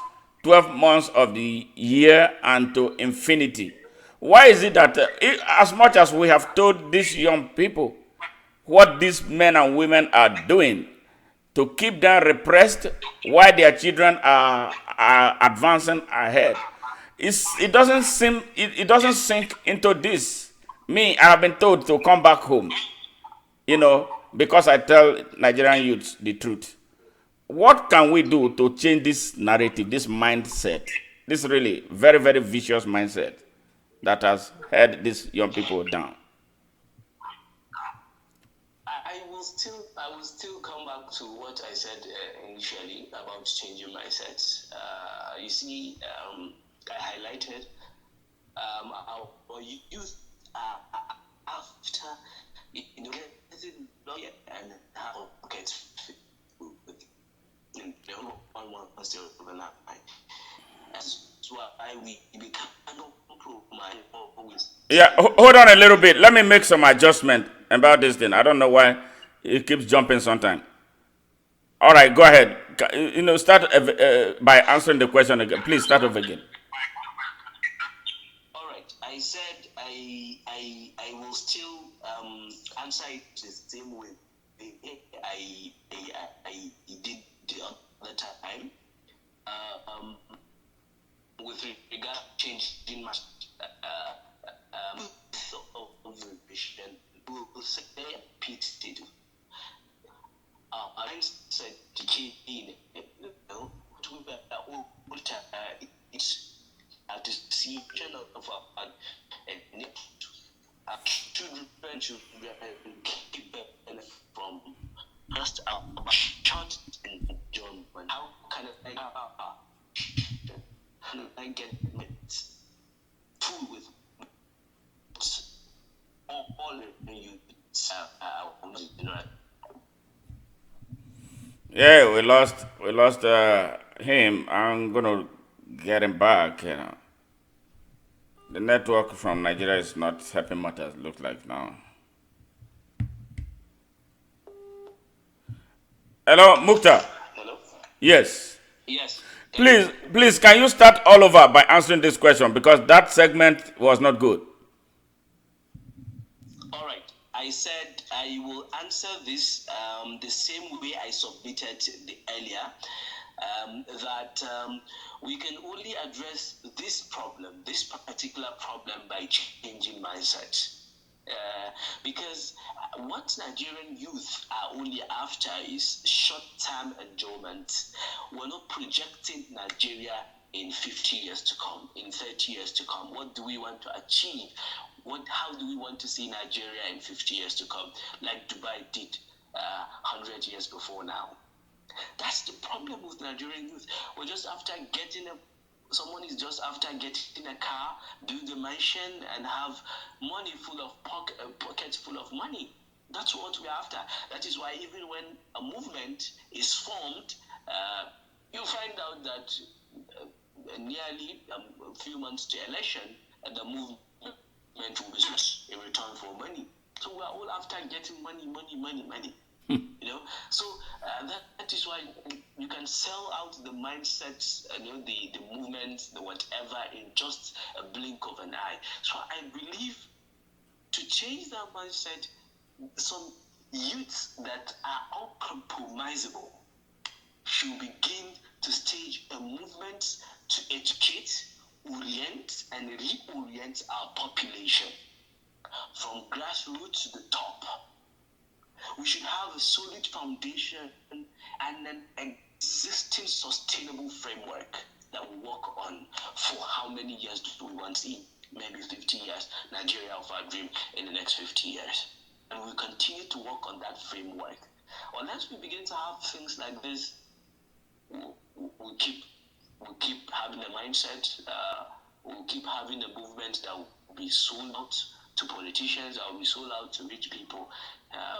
12 months of the year, and to infinity. Why is it that, as much as we have told these young people what these men and women are doing to keep them repressed while their children are advancing ahead, it doesn't seem, it doesn't sink into this. Me, I have been told to come back home, because I tell Nigerian youths the truth. What can we do to change this narrative, this mindset, this really very, very vicious mindset that has held these young people down?
I will still come back to what I said initially about changing mindsets. You see, I highlighted our youth after getting lawyer and how get one wants to overnight. That's why we become compromise.
Yeah, hold on a little bit. Let me make some adjustment about this thing. I don't know why it keeps jumping sometimes. All right, go ahead. Start by answering the question again. Please start over again.
All right. I said I will still answer it the same way I did the other time. With regard to changing my vision, will say repeated. I said to key in, it's a decision of children should keep from just a short enjoyment. How can I get it full with all you
Yeah, we lost him. I'm gonna get him back. The network from Nigeria is not helping matters. Look like now. Hello, Mukhtar.
Hello?
Yes.
Yes. Can you?
Please, can you start all over by answering this question because that segment was not good.
All right. I said I will answer this the same way I submitted the earlier. That we can only address this problem, this particular problem, by changing mindset. Because what Nigerian youth are only after is short-term enjoyment. We're not projecting Nigeria in 50 years to come, in 30 years to come. What do we want to achieve? How do we want to see Nigeria in 50 years to come, like Dubai did 100 years before now? That's the problem with Nigerian youth. We're just after someone is just after getting a car, build a mansion, and have money full of pockets full of money. That's what we're after. That is why even when a movement is formed, you find out that nearly a few months to election, the movement will be in return for money. So we're all after getting money. So that is why you can sell out the mindsets, the movements, the whatever, in just a blink of an eye. So I believe to change that mindset, some youths that are uncompromisable should begin to stage a movement to educate, orient, and reorient our population from grassroots to the top. We should have a solid foundation and an existing sustainable framework that we work on. For how many years do we want to see? Maybe 50 years. Nigeria of our dream in the next 50 years. And we continue to work on that framework. Unless we begin to have things like this, we'll keep having a mindset. We'll keep having a movement that will be sold out to politicians, that will be sold out to rich people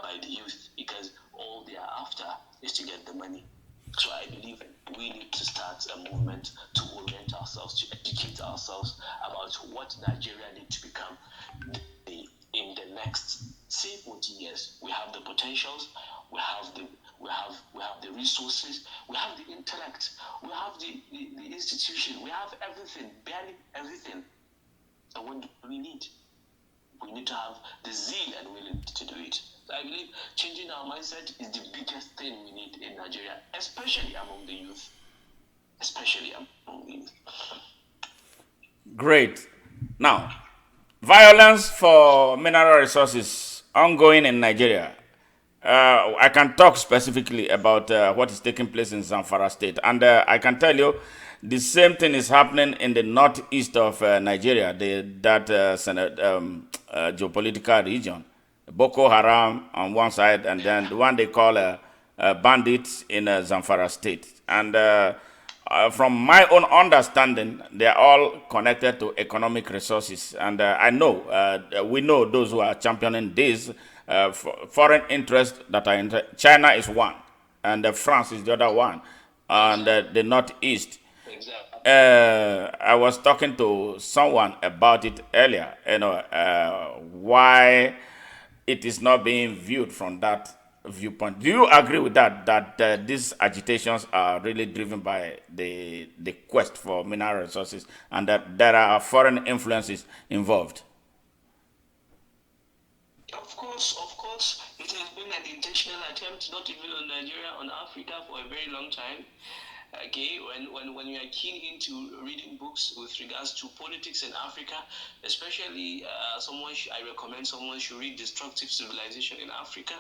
by the youth, because all they are after is to get the money. So I believe we need to start a movement to orient ourselves, to educate ourselves about what Nigeria needs to become in the next, say, 40 years. We have the potentials, we have the resources, we have the intellect, we have the institution, we have everything, barely everything. So what do we need? We need to have the zeal and willing to do it. So I believe changing our mindset is the biggest thing we need in Nigeria, especially among the youth. Especially among the youth.
Great. Now, violence for mineral resources ongoing in Nigeria. I can talk specifically about what is taking place in Zamfara State, and I can tell you the same thing is happening in the northeast of Nigeria, that geopolitical region. Boko Haram on one side, and then the one they call bandits in Zamfara State. And from my own understanding, they are all connected to economic resources. And I know, we know those who are championing this foreign interests that are in China is one, and France is the other one, and the Northeast.
Exactly.
I was talking to someone about it earlier, why it is not being viewed from that viewpoint. Do you agree with that? That these agitations are really driven by the quest for mineral resources, and that there are foreign influences involved?
Of course, it has been an intentional attempt, not even on Nigeria, on Africa for a very long time. Okay, when you are keen into reading books with regards to politics in Africa, especially I recommend someone should read Destructive Civilization in Africa,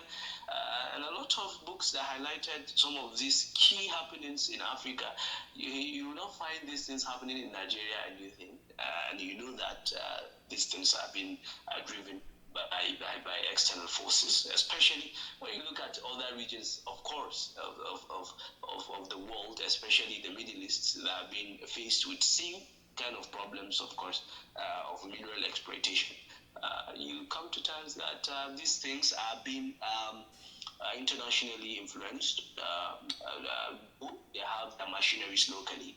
and a lot of books that highlighted some of these key happenings in Africa. You will not find these things happening in Nigeria, and you know that these things have been driven by external forces, especially when you look at other regions, of course, of the world, especially the Middle East, that have been faced with same kind of problems, of course, of mineral exploitation. You come to terms that these things are being internationally influenced. They have their machineries locally.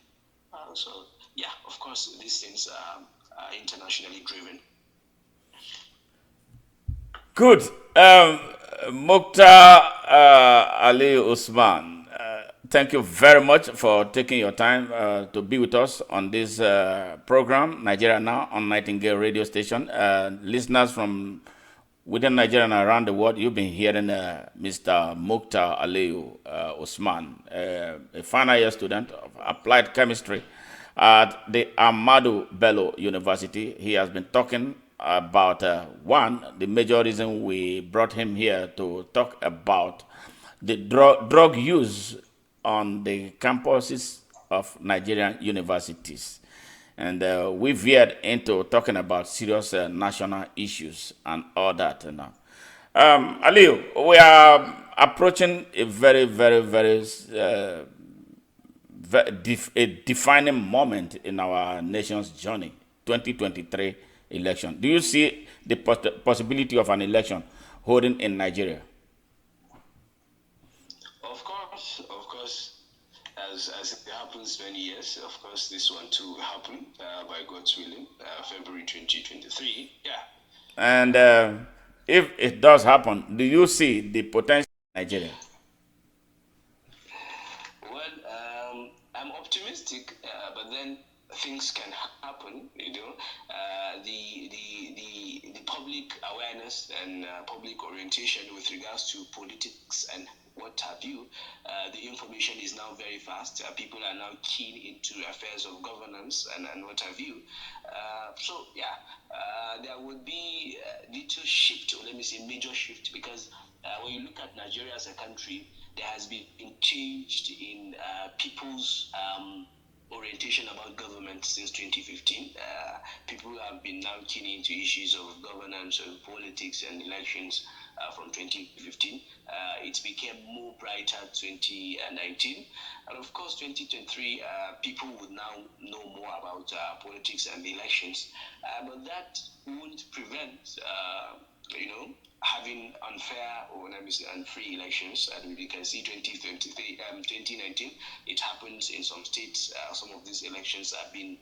So, yeah, of course, these things are internationally driven.
Good. Mukhtar Ali Usman, thank you very much for taking your time to be with us on this program, Nigeria Now, on Nightingale radio station. Listeners from within Nigeria and around the world, you've been hearing Mr. Mukhtar Ali Usman, a final year student of applied chemistry at the Ahmadu Bello University. He has been talking about the major reason we brought him here to talk about the drug use on the campuses of Nigerian universities. And we veered into talking about serious national issues and all that. Aliu, we are approaching a very, very, very a defining moment in our nation's journey, 2023 election. Do you see the possibility of an election holding in Nigeria?
Of course, as it happens many years, of course, this one to happen by God's willing, February 2023. Yeah.
And if it does happen, do you see the potential in Nigeria?
Well, I'm optimistic, but then things can happen. The public awareness and public orientation with regards to politics and what have you, the information is now very fast. People are now keen into affairs of governance and what have you. So yeah, there would be a little shift, or let me say major shift, because when you look at Nigeria as a country, there has been changed in people's orientation about government since 2015. People have been now keen into issues of governance, of politics, and elections from 2015. It became more brighter 2019, and of course 2023. People would now know more about politics and elections, but that won't prevent having unfair, or let me say unfree elections. And we can see 2023, 2019, it happens in some states. Some of these elections have been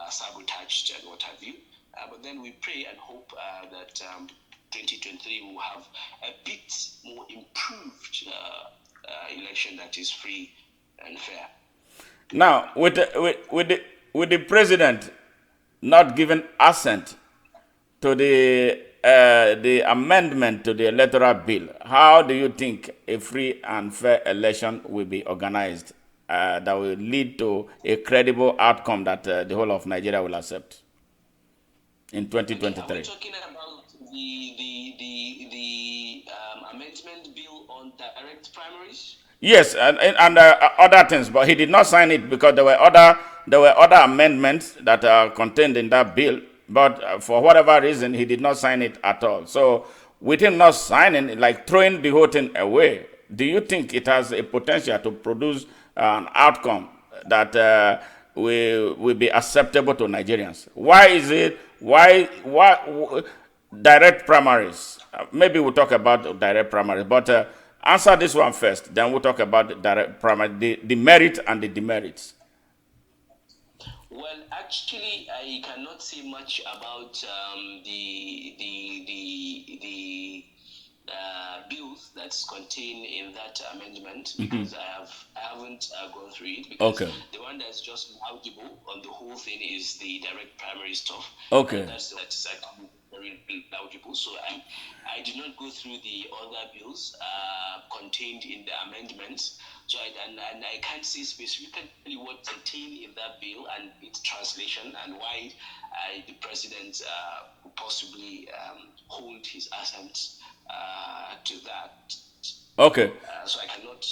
sabotaged and what have you. But then we pray and hope that 2023 will have a bit more improved election that is free and fair.
Now, with the president not giving assent to the amendment to the electoral bill, how do you think a free and fair election will be organized that will lead to a credible outcome that the whole of Nigeria will accept in
Okay, are we
2023?
talking about the amendment bill on direct primaries?
Yes, and other things, but he did not sign it because there were other amendments that are contained in that bill. But for whatever reason, he did not sign it at all. So, with him not signing, like throwing the whole thing away, do you think it has a potential to produce an outcome that will be acceptable to Nigerians? Why is it? Why direct primaries? Maybe we'll talk about direct primaries, but answer this one first. Then we'll talk about direct primary, the merit and the demerits.
Well, actually, I cannot say much about the bills that's contained in that amendment because I haven't gone through it, because
Okay.
the one that's just laudable on the whole thing is the direct primary stuff.
Okay.
That's actually very laudable. So I did not go through the other bills contained in the amendments. So I can't say specifically what's contained in that bill and its translation and why the president could possibly hold his assent to that.
Okay.
So I cannot.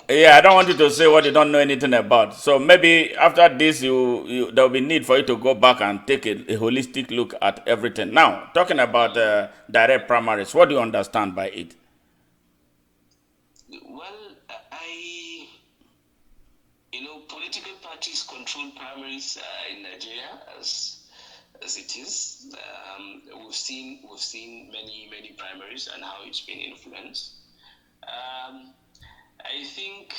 Yeah, I don't want you to say what you don't know anything about. So maybe after this, there will be need for you to go back and take a holistic look at everything. Now, talking about direct primaries, what do you understand by it?
Well, political parties control primaries in Nigeria as it is. We've seen many primaries and how it's been influenced. I think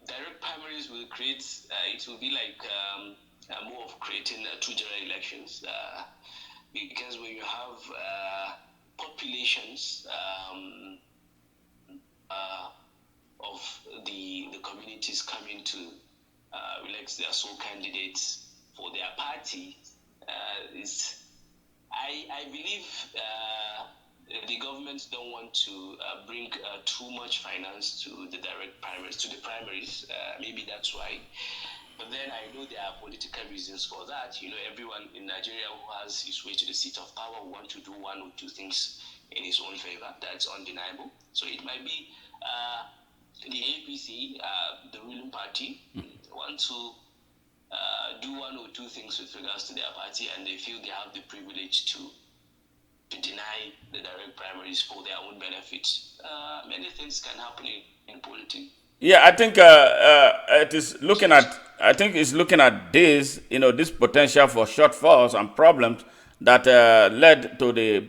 direct primaries will create. It will be like more of creating two general elections, because when you have populations of the communities coming to elect their sole candidates for their party, I believe the government don't want to bring too much finance to the direct primaries, to the primaries. Maybe that's why. But then I know there are political reasons for that. Everyone in Nigeria who has his way to the seat of power will want to do one or two things in his own favor. That's undeniable. So it might be the APC, the ruling party, want to do one or two things with regards to their party, and they feel they have the privilege to deny the direct primaries for their own benefit. Many things can happen in politics.
Yeah, I think it is looking at. I think it's looking at this, this potential for shortfalls and problems that led to the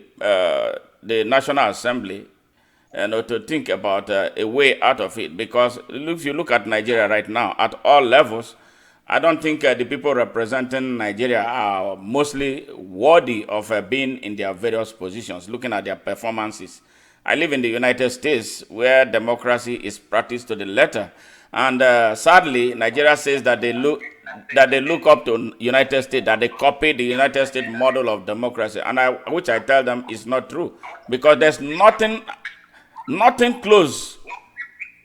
National Assembly, to think about a way out of it. Because if you look at Nigeria right now, at all levels, I don't think the people representing Nigeria are mostly worthy of being in their various positions, looking at their performances. I live in the United States where democracy is practiced to the letter. And sadly, Nigeria says that they look up to United States, that they copy the United States model of democracy, and which I tell them is not true, because there's nothing close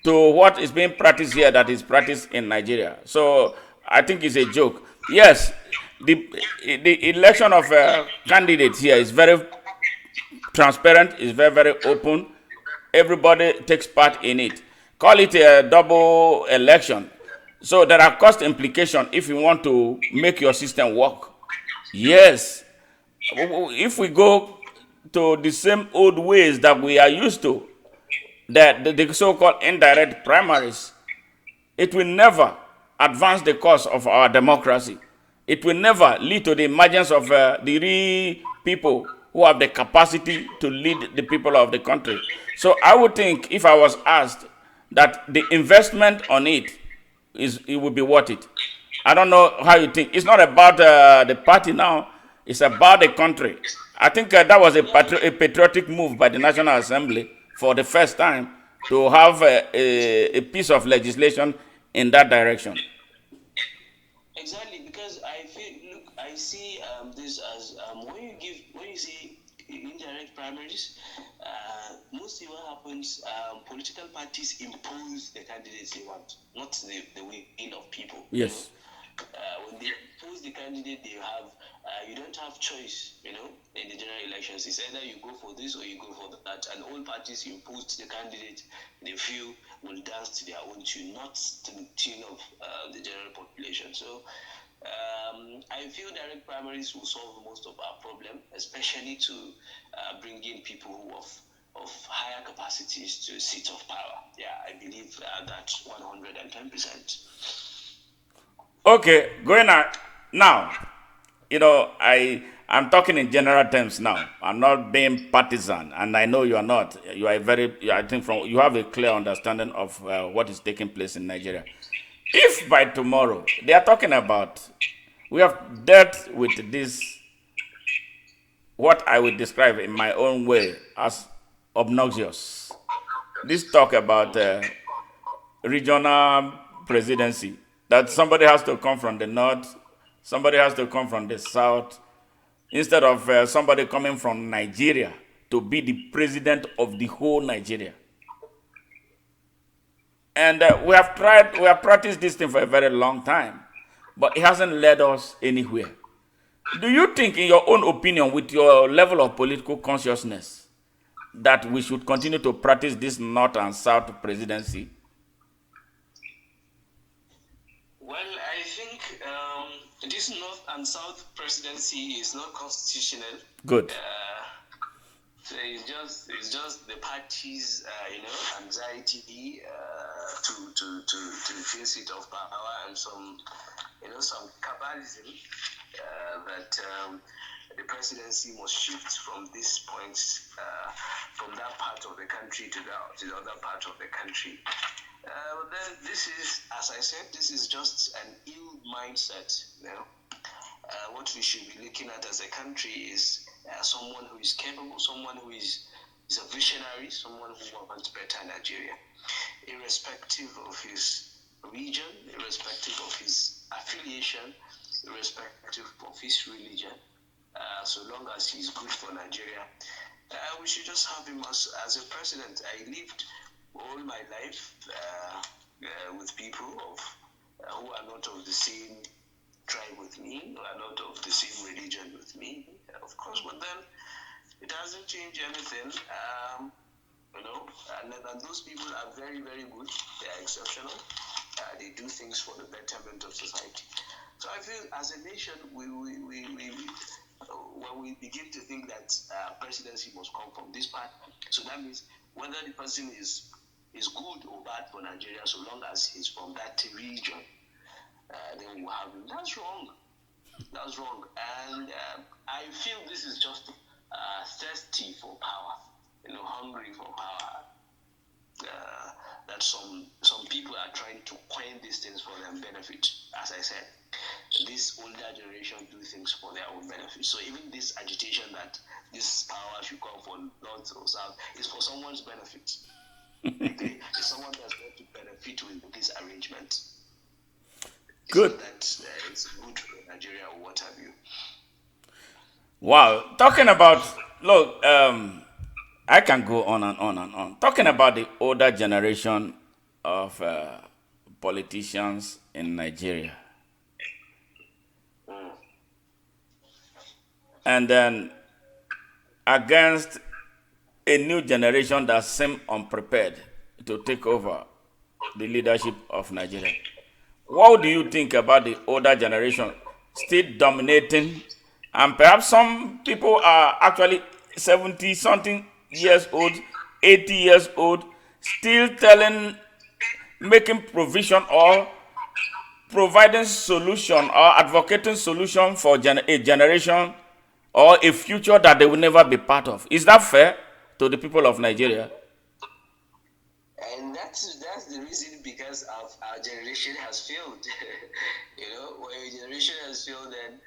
to what is being practiced here that is practiced in Nigeria. So I think it's a joke. Yes, the election of candidates here is very transparent, is very open. Everybody takes part in it. Call it a double election. So there are cost implications if you want to make your system work. Yes, if we go to the same old ways that we are used to, the so-called indirect primaries, it will never advance the cause of our democracy. It will never lead to the emergence of the real people who have the capacity to lead the people of the country. So I would think, if I was asked, that the investment on it would be worth it. I don't know how you think. It's not about the party now. It's about the country. I think that was a patriotic move by the National Assembly for the first time to have a piece of legislation in that direction.
Exactly, because I feel, look, I see this as when you see indirect primaries, mostly what happens, political parties impose the candidates they want, not the will of people.
Yes.
When they impose the candidate, they have you don't have choice. In the general elections, it's either you go for this or you go for that, and all parties impose the candidate they feel will dance to their own tune, not to the tune of the general population. So I feel direct primaries will solve most of our problem, especially to bring in people who of higher capacities to seats of power. Yeah, I believe that 110%.
Okay, going on now. I'm talking in general terms now. I'm not being partisan, and I know you are not. You are I think you have a clear understanding of what is taking place in Nigeria. If by tomorrow they are talking about, we have dealt with this, what I would describe in my own way as obnoxious. This talk about regional presidency, that somebody has to come from the north, somebody has to come from the south, instead of somebody coming from Nigeria to be the president of the whole Nigeria. And we have practiced this thing for a very long time, but it hasn't led us anywhere. Do you think, in your own opinion, with your level of political consciousness, that we should continue to practice this north and south presidency?
Well, I think this North and South presidency is not constitutional.
Good.
So it's just the party's anxiety to feel seat of power, and some cabalism that the presidency must shift from this point, from that part of the country to the other part of the country. But then this is, as I said, this is just an ill mindset. What we should be looking at as a country is someone who is capable, someone who is a visionary, someone who wants better Nigeria, irrespective of his region, irrespective of his affiliation, irrespective of his religion. So long as he's good for Nigeria, we should just have him as a president. I lived all my life with people who are not of the same tribe with me, who are not of the same religion with me, of course, but then it doesn't change anything. And those people are very, very good. They are exceptional. They do things for the betterment of society. So I feel, as a nation, when we begin to think that presidency must come from this part, so that means whether the person is good or bad for Nigeria, so long as he's from that region, then we'll have him. That's wrong. That's wrong. And I feel this is just thirsty for power, hungry for power. That some people are trying to coin these things for their benefit. As I said, this older generation do things for their own benefit. So even this agitation that this power should come from north or south is for someone's benefit. Okay? It's someone that's going to benefit with this arrangement.
Good.
So that it's good for Nigeria or what have you.
Wow. Talking about, look, I can go on and on and on. Talking about the older generation of politicians in Nigeria. And then against a new generation that seem unprepared to take over the leadership of Nigeria. What do you think about the older generation still dominating? And perhaps some people are actually 70 something years old, 80 years old, still making provision or providing solution or advocating solution for a generation or a future that they will never be part of. Is that fair to the people of Nigeria?
And that's the reason, because of our generation has failed. When your generation has failed, then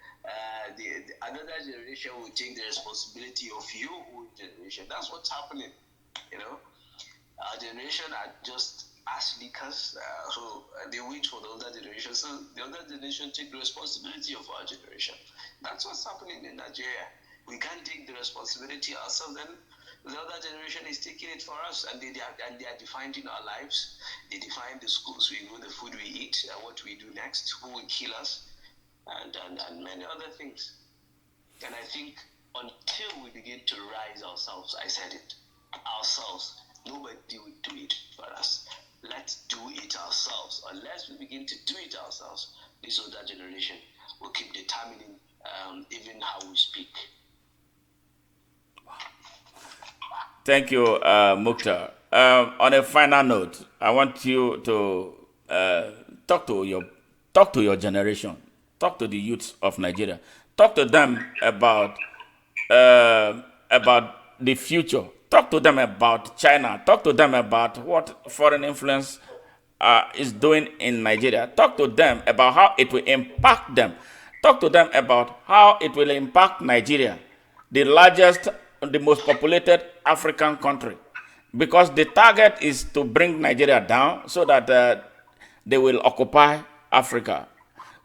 another generation will take the responsibility of your own generation. That's what's happening. You know, our generation are just as leakers, so they wait for the older generation. So the older generation take the responsibility of our generation. That's what's happening in Nigeria. We can't take the responsibility ourselves. Then the other generation is taking it for us, and they are defining our lives. They define the schools we go, the food we eat, what we do next, who will kill us, and many other things. And I think until we begin to rise ourselves, I said it, ourselves, nobody will do it for us. Let's do it ourselves. Unless we begin to do it ourselves, this older generation will keep determining even how we speak.
Thank you, Mukhtar. On a final note, I want you to talk to your generation, talk to the youths of Nigeria, talk to them about the future, talk to them about China, talk to them about what foreign influence is doing in Nigeria, talk to them about how it will impact them, talk to them about how it will impact Nigeria, the largest, the most populated African country, because the target is to bring Nigeria down so that they will occupy Africa.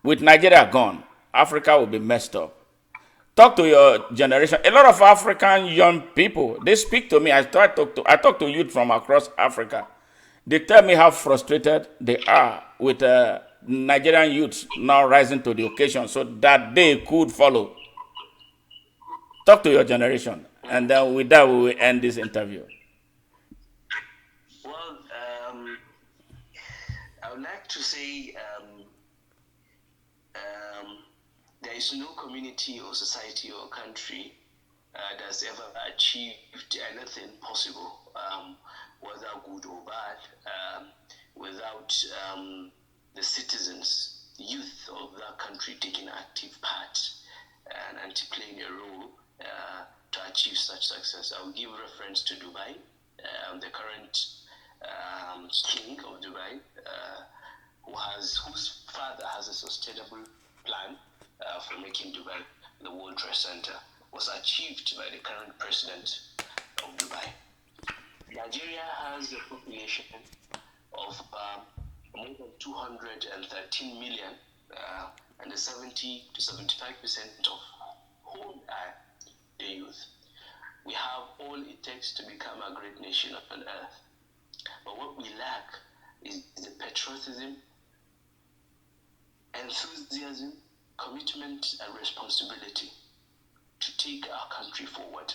With Nigeria gone, Africa will be messed up. Talk to your generation. A lot of African young people, they speak to me. I talk to youth from across Africa. They tell me how frustrated they are with Nigerian youths now rising to the occasion so that they could follow. Talk to your generation, and then with that we will end this interview.
Well, I would like to say there is no community or society or country that's ever achieved anything possible, whether good or bad, without the citizens, youth of that country taking active part and to playing a role to achieve such success. I will give reference to Dubai, the current king of Dubai, whose father has a sustainable plan for making Dubai the World Trade Center, was achieved by the current president of Dubai. Nigeria has a population of more than 213 million, and the 70 to 75% of whom are the youth. We have all it takes to become a great nation on earth. But what we lack is the patriotism, enthusiasm, commitment, and responsibility to take our country forward.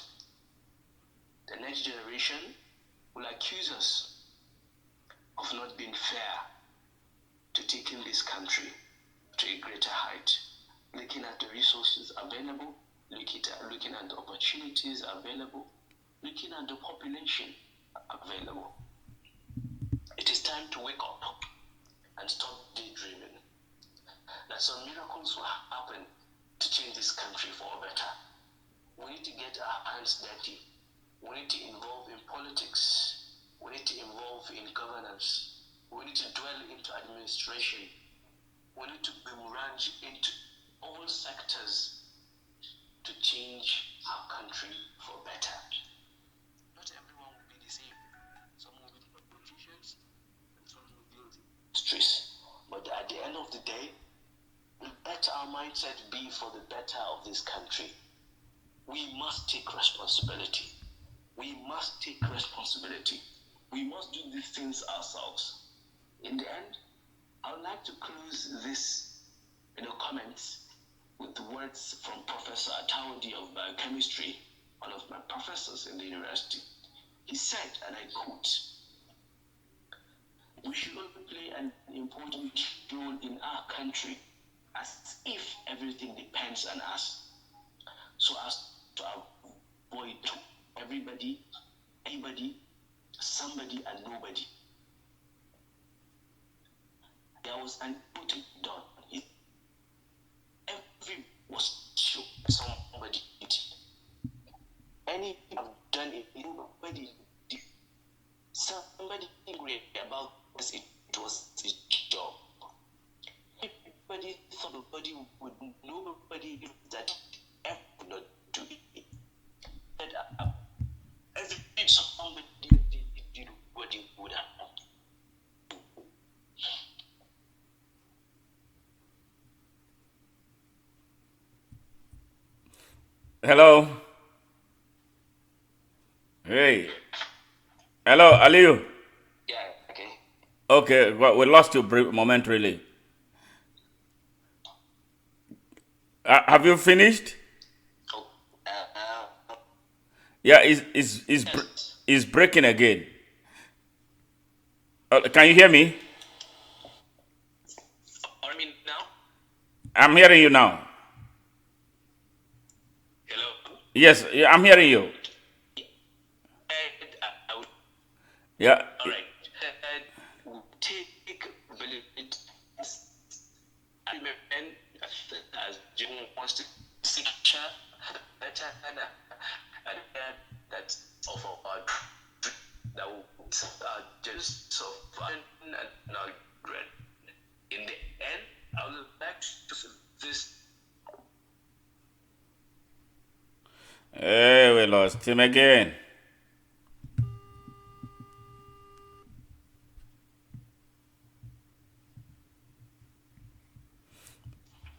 The next generation will accuse us of not being fair to taking this country to a greater height, looking at the resources available, looking at the opportunities available, looking at the population available. It is time to wake up and stop daydreaming that some miracles will happen to change this country for better. We need to get our hands dirty. We need to involve in politics. We need to involve in governance. We need to dwell into administration. We need to boomerang into all sectors to change our country for better. Not everyone will be the same. Some will be politicians and some will build industries. But at the end of the day, let our mindset be for the better of this country. We must take responsibility. We must take responsibility. We must do these things ourselves. In the end, I would like to close this comments with words from Professor Atawadi of biochemistry, one of my professors in the university. He said, and I quote, "We should play an important role in our country as if everything depends on us, so as to avoid everybody, anybody, somebody, and nobody." There was an putting done. Every was sure somebody somebody angry about this. It was his job. Everybody thought nobody that ever would not do it. But as if somebody did what he would have.
Hello. Hey. Hello, Aliyu.
Yeah, okay.
Okay, well, we lost you momentarily. Have you finished?
Oh,
Yeah, it's breaking again. Can you hear me?
I mean now?
I'm hearing you now.
Hello?
Yes, yeah, I'm hearing you.
I would,
Yeah.
all right. We'll take ability and as Jim wants to see better and that's of our that will just so fun and not great. In the end, I would like to this.
Hey, we lost him again.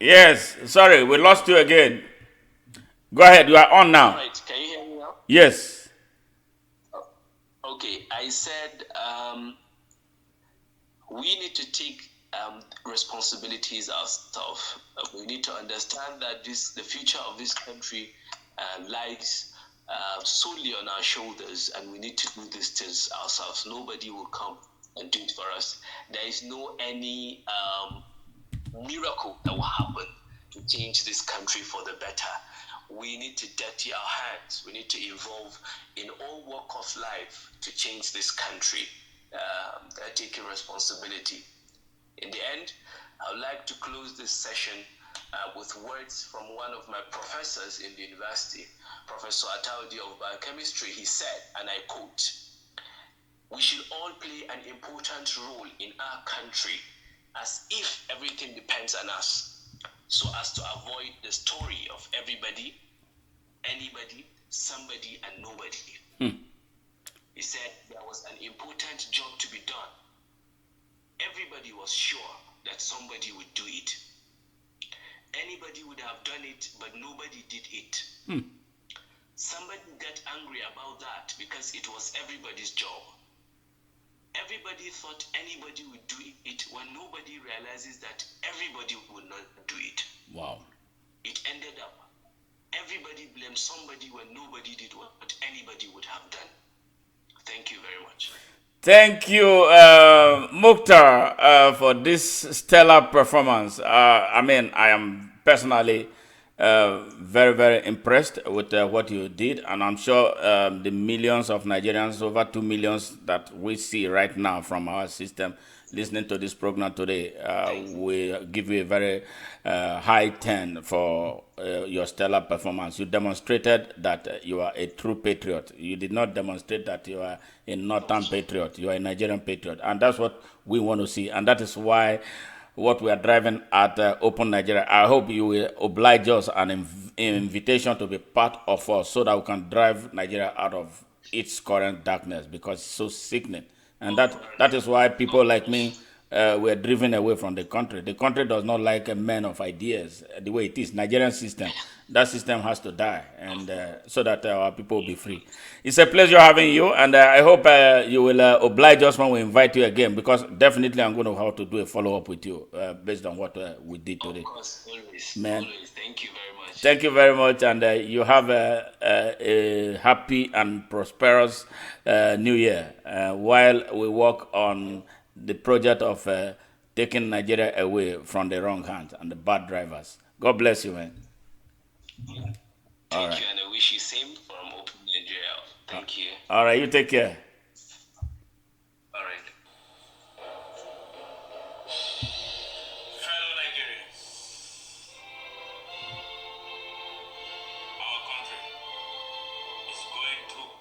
Yes, sorry, we lost you again. Go ahead, you are on
All
now.
right, can you hear me now?
Yes.
Okay, I said we need to take responsibilities ourselves. We need to understand that the future of this country lies solely on our shoulders, and we need to do these things ourselves. Nobody will come and do it for us. There is no any miracle that will happen to change this country for the better. We need to dirty our hands. We need to evolve in all walk of life to change this country. Taking responsibility. In the end, I would like to close this session with words from one of my professors in the university, Professor Ataudi of biochemistry. He said, and I quote, "We should all play an important role in our country as if everything depends on us, so as to avoid the story of everybody, anybody, somebody, and nobody." He said there was an important job to be done. Everybody was sure that somebody would do it. Anybody would have done it, but nobody did it. Somebody got angry about that because it was everybody's job. Everybody thought anybody would do it when nobody realizes that everybody would not do it.
Wow.
It ended up everybody blamed somebody when nobody did what anybody would have done. Thank you very much.
Thank you, Mukhtar, for this stellar performance. I mean, I am personally very, very impressed with what you did, and I'm sure the millions of Nigerians, over 2 millions that we see right now from our system, listening to this program today, we give you a very high 10 for your stellar performance. You demonstrated that you are a true patriot. You did not demonstrate that you are a northern patriot. You are a Nigerian patriot. And that's what we want to see. And that is why what we are driving at Open Nigeria. I hope you will oblige us an invitation to be part of us so that we can drive Nigeria out of its current darkness, because it's so sickening. And that is why people like me were driven away from the country. The country does not like a man of ideas the way it is. Nigerian system, that system has to die, and so that our people will be free. It's a pleasure having you, and I hope you will oblige us when we invite you again, because definitely I'm going to have to do a follow-up with you based on what we did today.
Of course, always.
Man,
Always. Thank you very much.
thank you very much, and you have a happy and prosperous new year while we work on the project of taking Nigeria away from the wrong hands and the bad drivers. God bless you, man.
Thank you, and I wish you same from Open Nigeria. Thank you.
All right, you take care.
All right.
Fellow Nigerians, our country is going through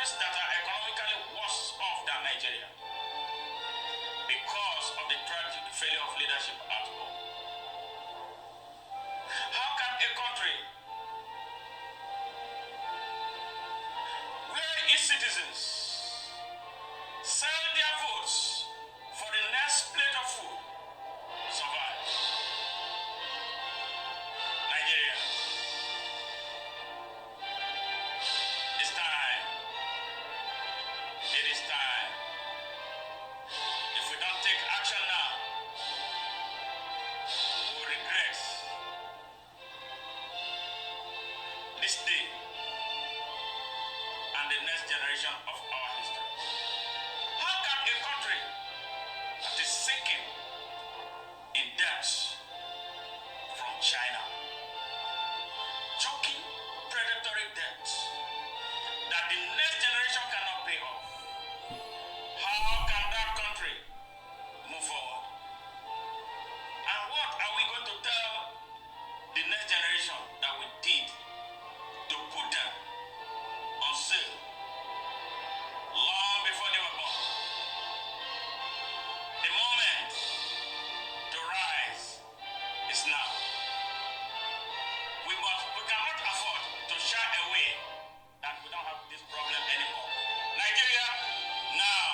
countries that are economically worse off than Nigeria because of the tragic failure of leadership at home. How can a country where its citizens sell their votes for the next plate of food survive? Nigeria, it's time. It is time. If we don't take action now, we will regret this day and the next generation of our history. How can a country that is sinking in debt from China, choking predatory debt that the next generation cannot pay off, how can that country move forward? And what are we going to tell the next generation that we did to put them on sale long before they were born? The moment to rise is now. We cannot afford to shy away that we don't have this problem anymore. Nigeria, now.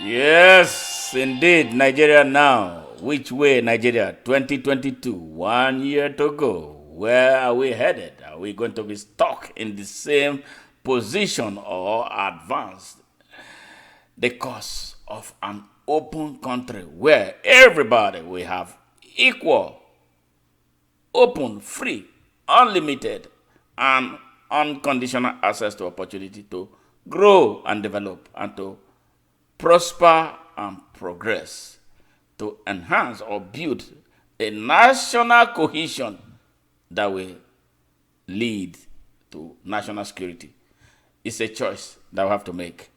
Yes, indeed, Nigeria now. Which way, Nigeria? 2022, 1 year to go. Where are we headed? Are we going to be stuck in the same position or advance the course of an open country where everybody will have equal, open, free, unlimited, and unconditional access to opportunity to grow and develop and to prosper and progress, to enhance or build a national cohesion that will lead to national security? It's a choice that we have to make,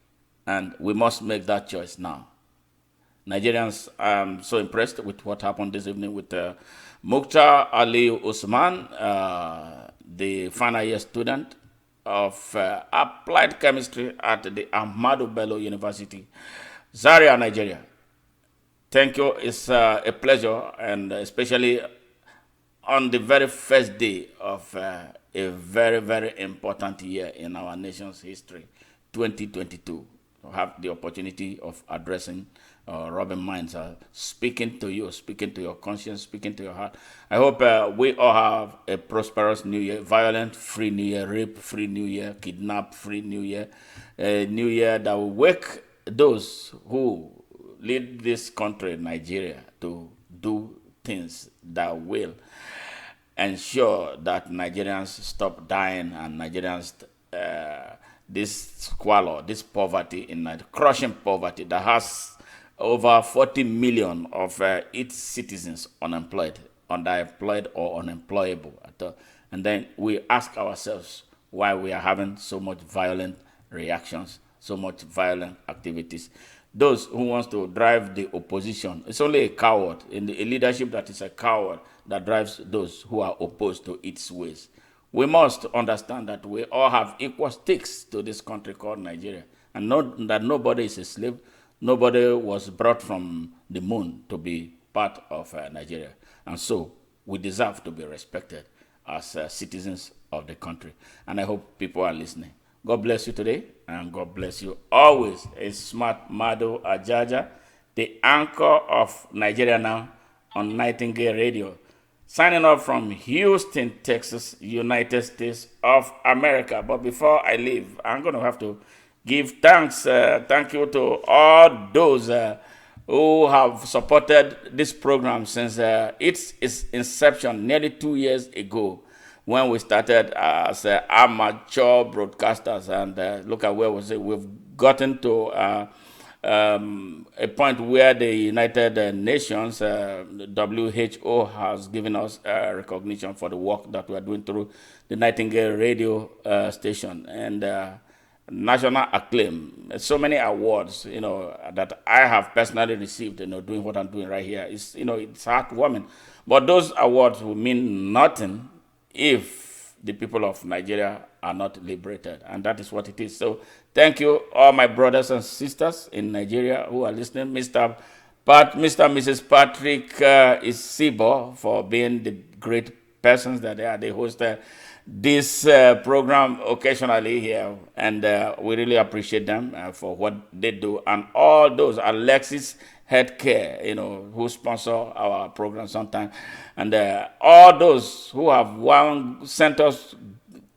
and we must make that choice now. Nigerians, I'm so impressed with what happened this evening with Mukhtar Ali Usman, the final year student of applied chemistry at the Ahmadu Bello University, Zaria, Nigeria. Thank you. It's a pleasure, and especially on the very first day of a very, very important year in our nation's history, 2022. To have the opportunity of addressing Robin Minds, speaking to you, speaking to your conscience, speaking to your heart. I hope we all have a prosperous new year, violent-free new year, rape-free new year, kidnap-free new year, a new year that will wake those who lead this country, Nigeria, to do things that will ensure that Nigerians stop dying and Nigerians this squalor, this poverty, crushing poverty that has over 40 million of its citizens unemployed, underemployed, or unemployable. And then we ask ourselves why we are having so much violent reactions, so much violent activities. Those who wants to drive the opposition, it's only a coward, a leadership that is a coward that drives those who are opposed to its ways. We must understand that we all have equal stakes to this country called Nigeria, and that nobody is a slave. Nobody was brought from the moon to be part of Nigeria. And so we deserve to be respected as citizens of the country. And I hope people are listening. God bless you today, and God bless you always. It's Smart Mado Ajaja, the anchor of Nigeria Now on Nightingale Radio. Signing off from Houston, Texas, United States of America. But before I leave, I'm going to have to give thanks. Thank you to all those who have supported this program since its inception nearly 2 years ago, when we started as amateur broadcasters. And look at where we've gotten to. A point where the United Nations, WHO, has given us recognition for the work that we are doing through the Nightingale Radio station, and national acclaim. So many awards, that I have personally received, doing what I'm doing right here. It's heartwarming. But those awards will mean nothing if the people of Nigeria are not liberated. And that is what it is. So thank you, all my brothers and sisters in Nigeria who are listening. Mr. and Mrs. Patrick Isibo for being the great persons that they are. They host this program occasionally here, and we really appreciate them for what they do. And all those, Alexis Healthcare, who sponsor our program sometimes, and all those who have sent us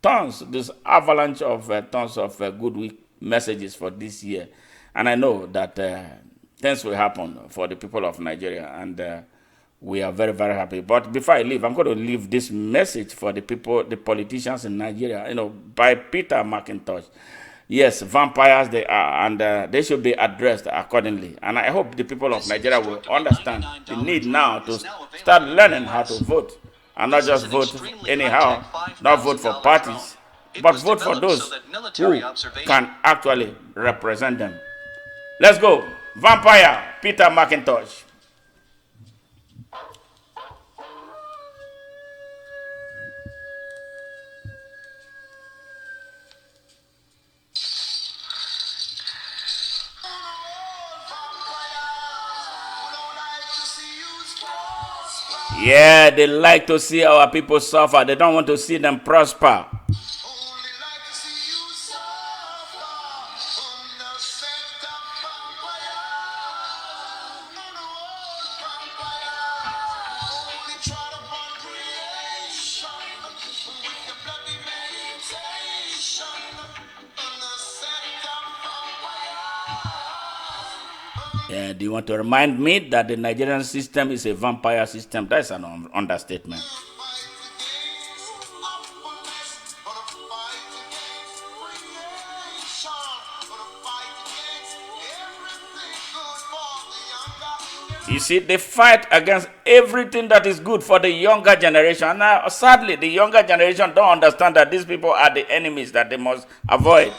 this avalanche of tons of good week messages for this year. And I know that things will happen for the people of Nigeria, and we are very, very happy. But before I leave, I'm going to leave this message for the people, the politicians in Nigeria, by Peter McIntosh. Yes, vampires they are, and they should be addressed accordingly. And I hope the people of Nigeria will understand the need now to start learning how to vote, and not just vote anyhow, not vote for parties, but vote for those who can actually represent them. Let's go. Vampire, Peter McIntosh. Yeah, they like to see our people suffer. They don't want to see them prosper. Do you want to remind me that the Nigerian system is a vampire system? That's an understatement. You see, they fight against everything that is good for the younger generation. Now, sadly, the younger generation don't understand that these people are the enemies that they must avoid.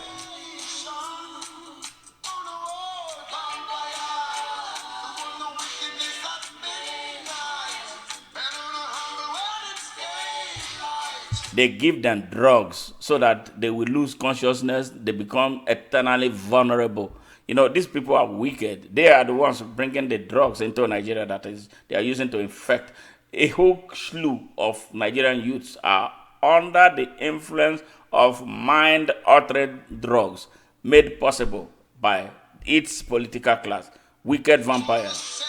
They give them drugs so that they will lose consciousness. They become eternally vulnerable. These people are wicked. They are the ones bringing the drugs into Nigeria they are using to infect. A whole slew of Nigerian youths are under the influence of mind-altering drugs made possible by its political class. Wicked vampires.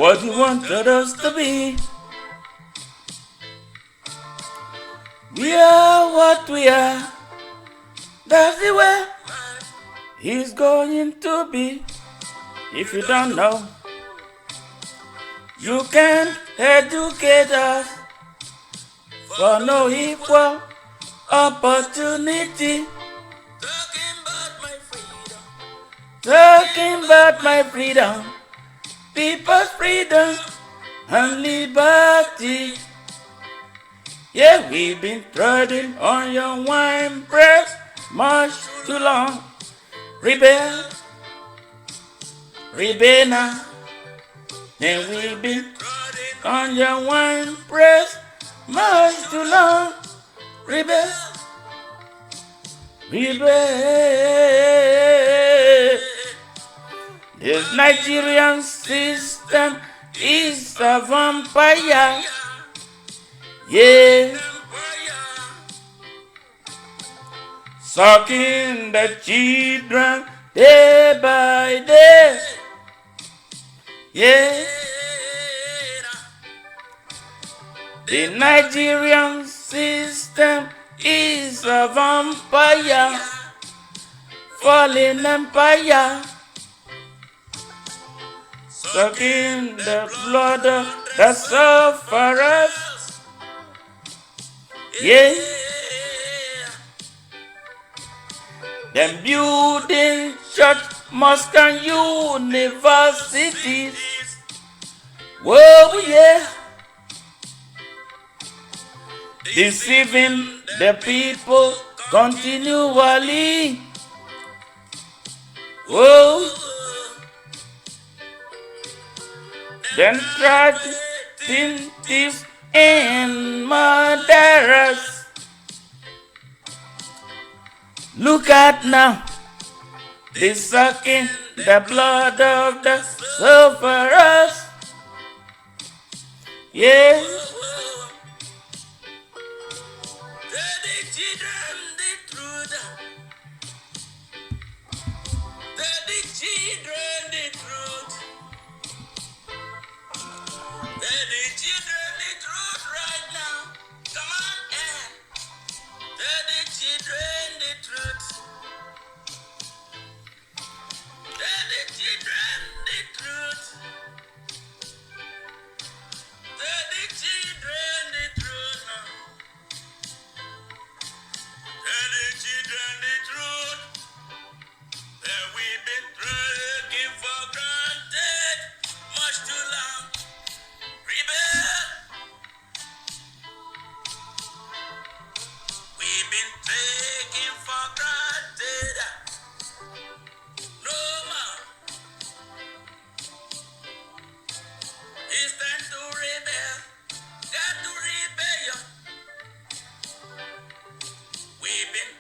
what He wanted us to be. We are what we are. That's the way He's going to be. If you don't know, you can educate us for no equal opportunity. Talking about my freedom, people's freedom and liberty. Yeah, we've been treading on your wine press much too long. Rebel, rebel now. Then we've been on your wine press much too long. Rebel, rebel. This Nigerian system is a vampire. Yeah. Sucking the children day by day. Yeah. The Nigerian system is a vampire. Falling empire. Sucking the blood of the sufferers. Yeah. Them building church, mosque and universities. Whoa, yeah. Deceiving the people continually. Whoa. Then threatening thieves and murderers. Look at now, they sucking the blood of the sufferers. Yeah. Tell the children the truth. Tell the children the truth. Tell the children the truth right now. Come on, yeah. Tell the children the truth. Tell the children the truth. Tell the children the truth now. Tell the children the truth. That we've been taking for granted much too long. Rebel. We've been taking for granted. No more. It's time to rebel. Got to rebel. We've been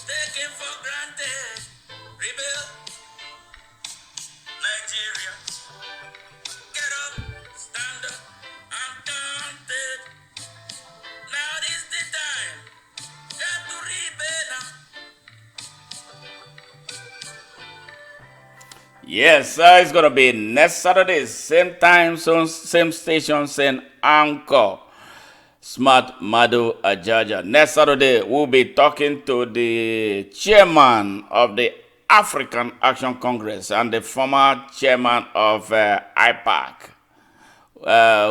taken for granted. Rebel. Nigeria. Get up, stand up, I'm counted. Now is the time. Got to rebel now. Yes, it's gonna be next Saturday, same time, same station, same anchor. Smart Madu Ajaja. Next Saturday, we'll be talking to the chairman of the African Action Congress and the former chairman of IPAC,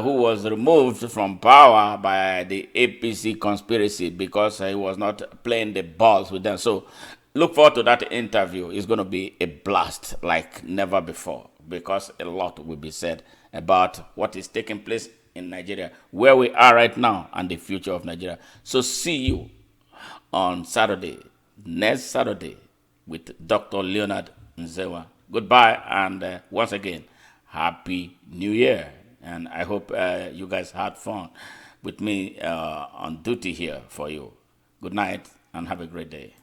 who was removed from power by the APC conspiracy because he was not playing the balls with them. So look forward to that interview. It's going to be a blast like never before because a lot will be said about what is taking place in Nigeria, where we are right now, and the future of Nigeria. So see you on Saturday, next Saturday, with Dr. Leonard Nzewa. Goodbye, and once again, Happy New Year. And I hope you guys had fun with me on duty here for you. Good night, and have a great day.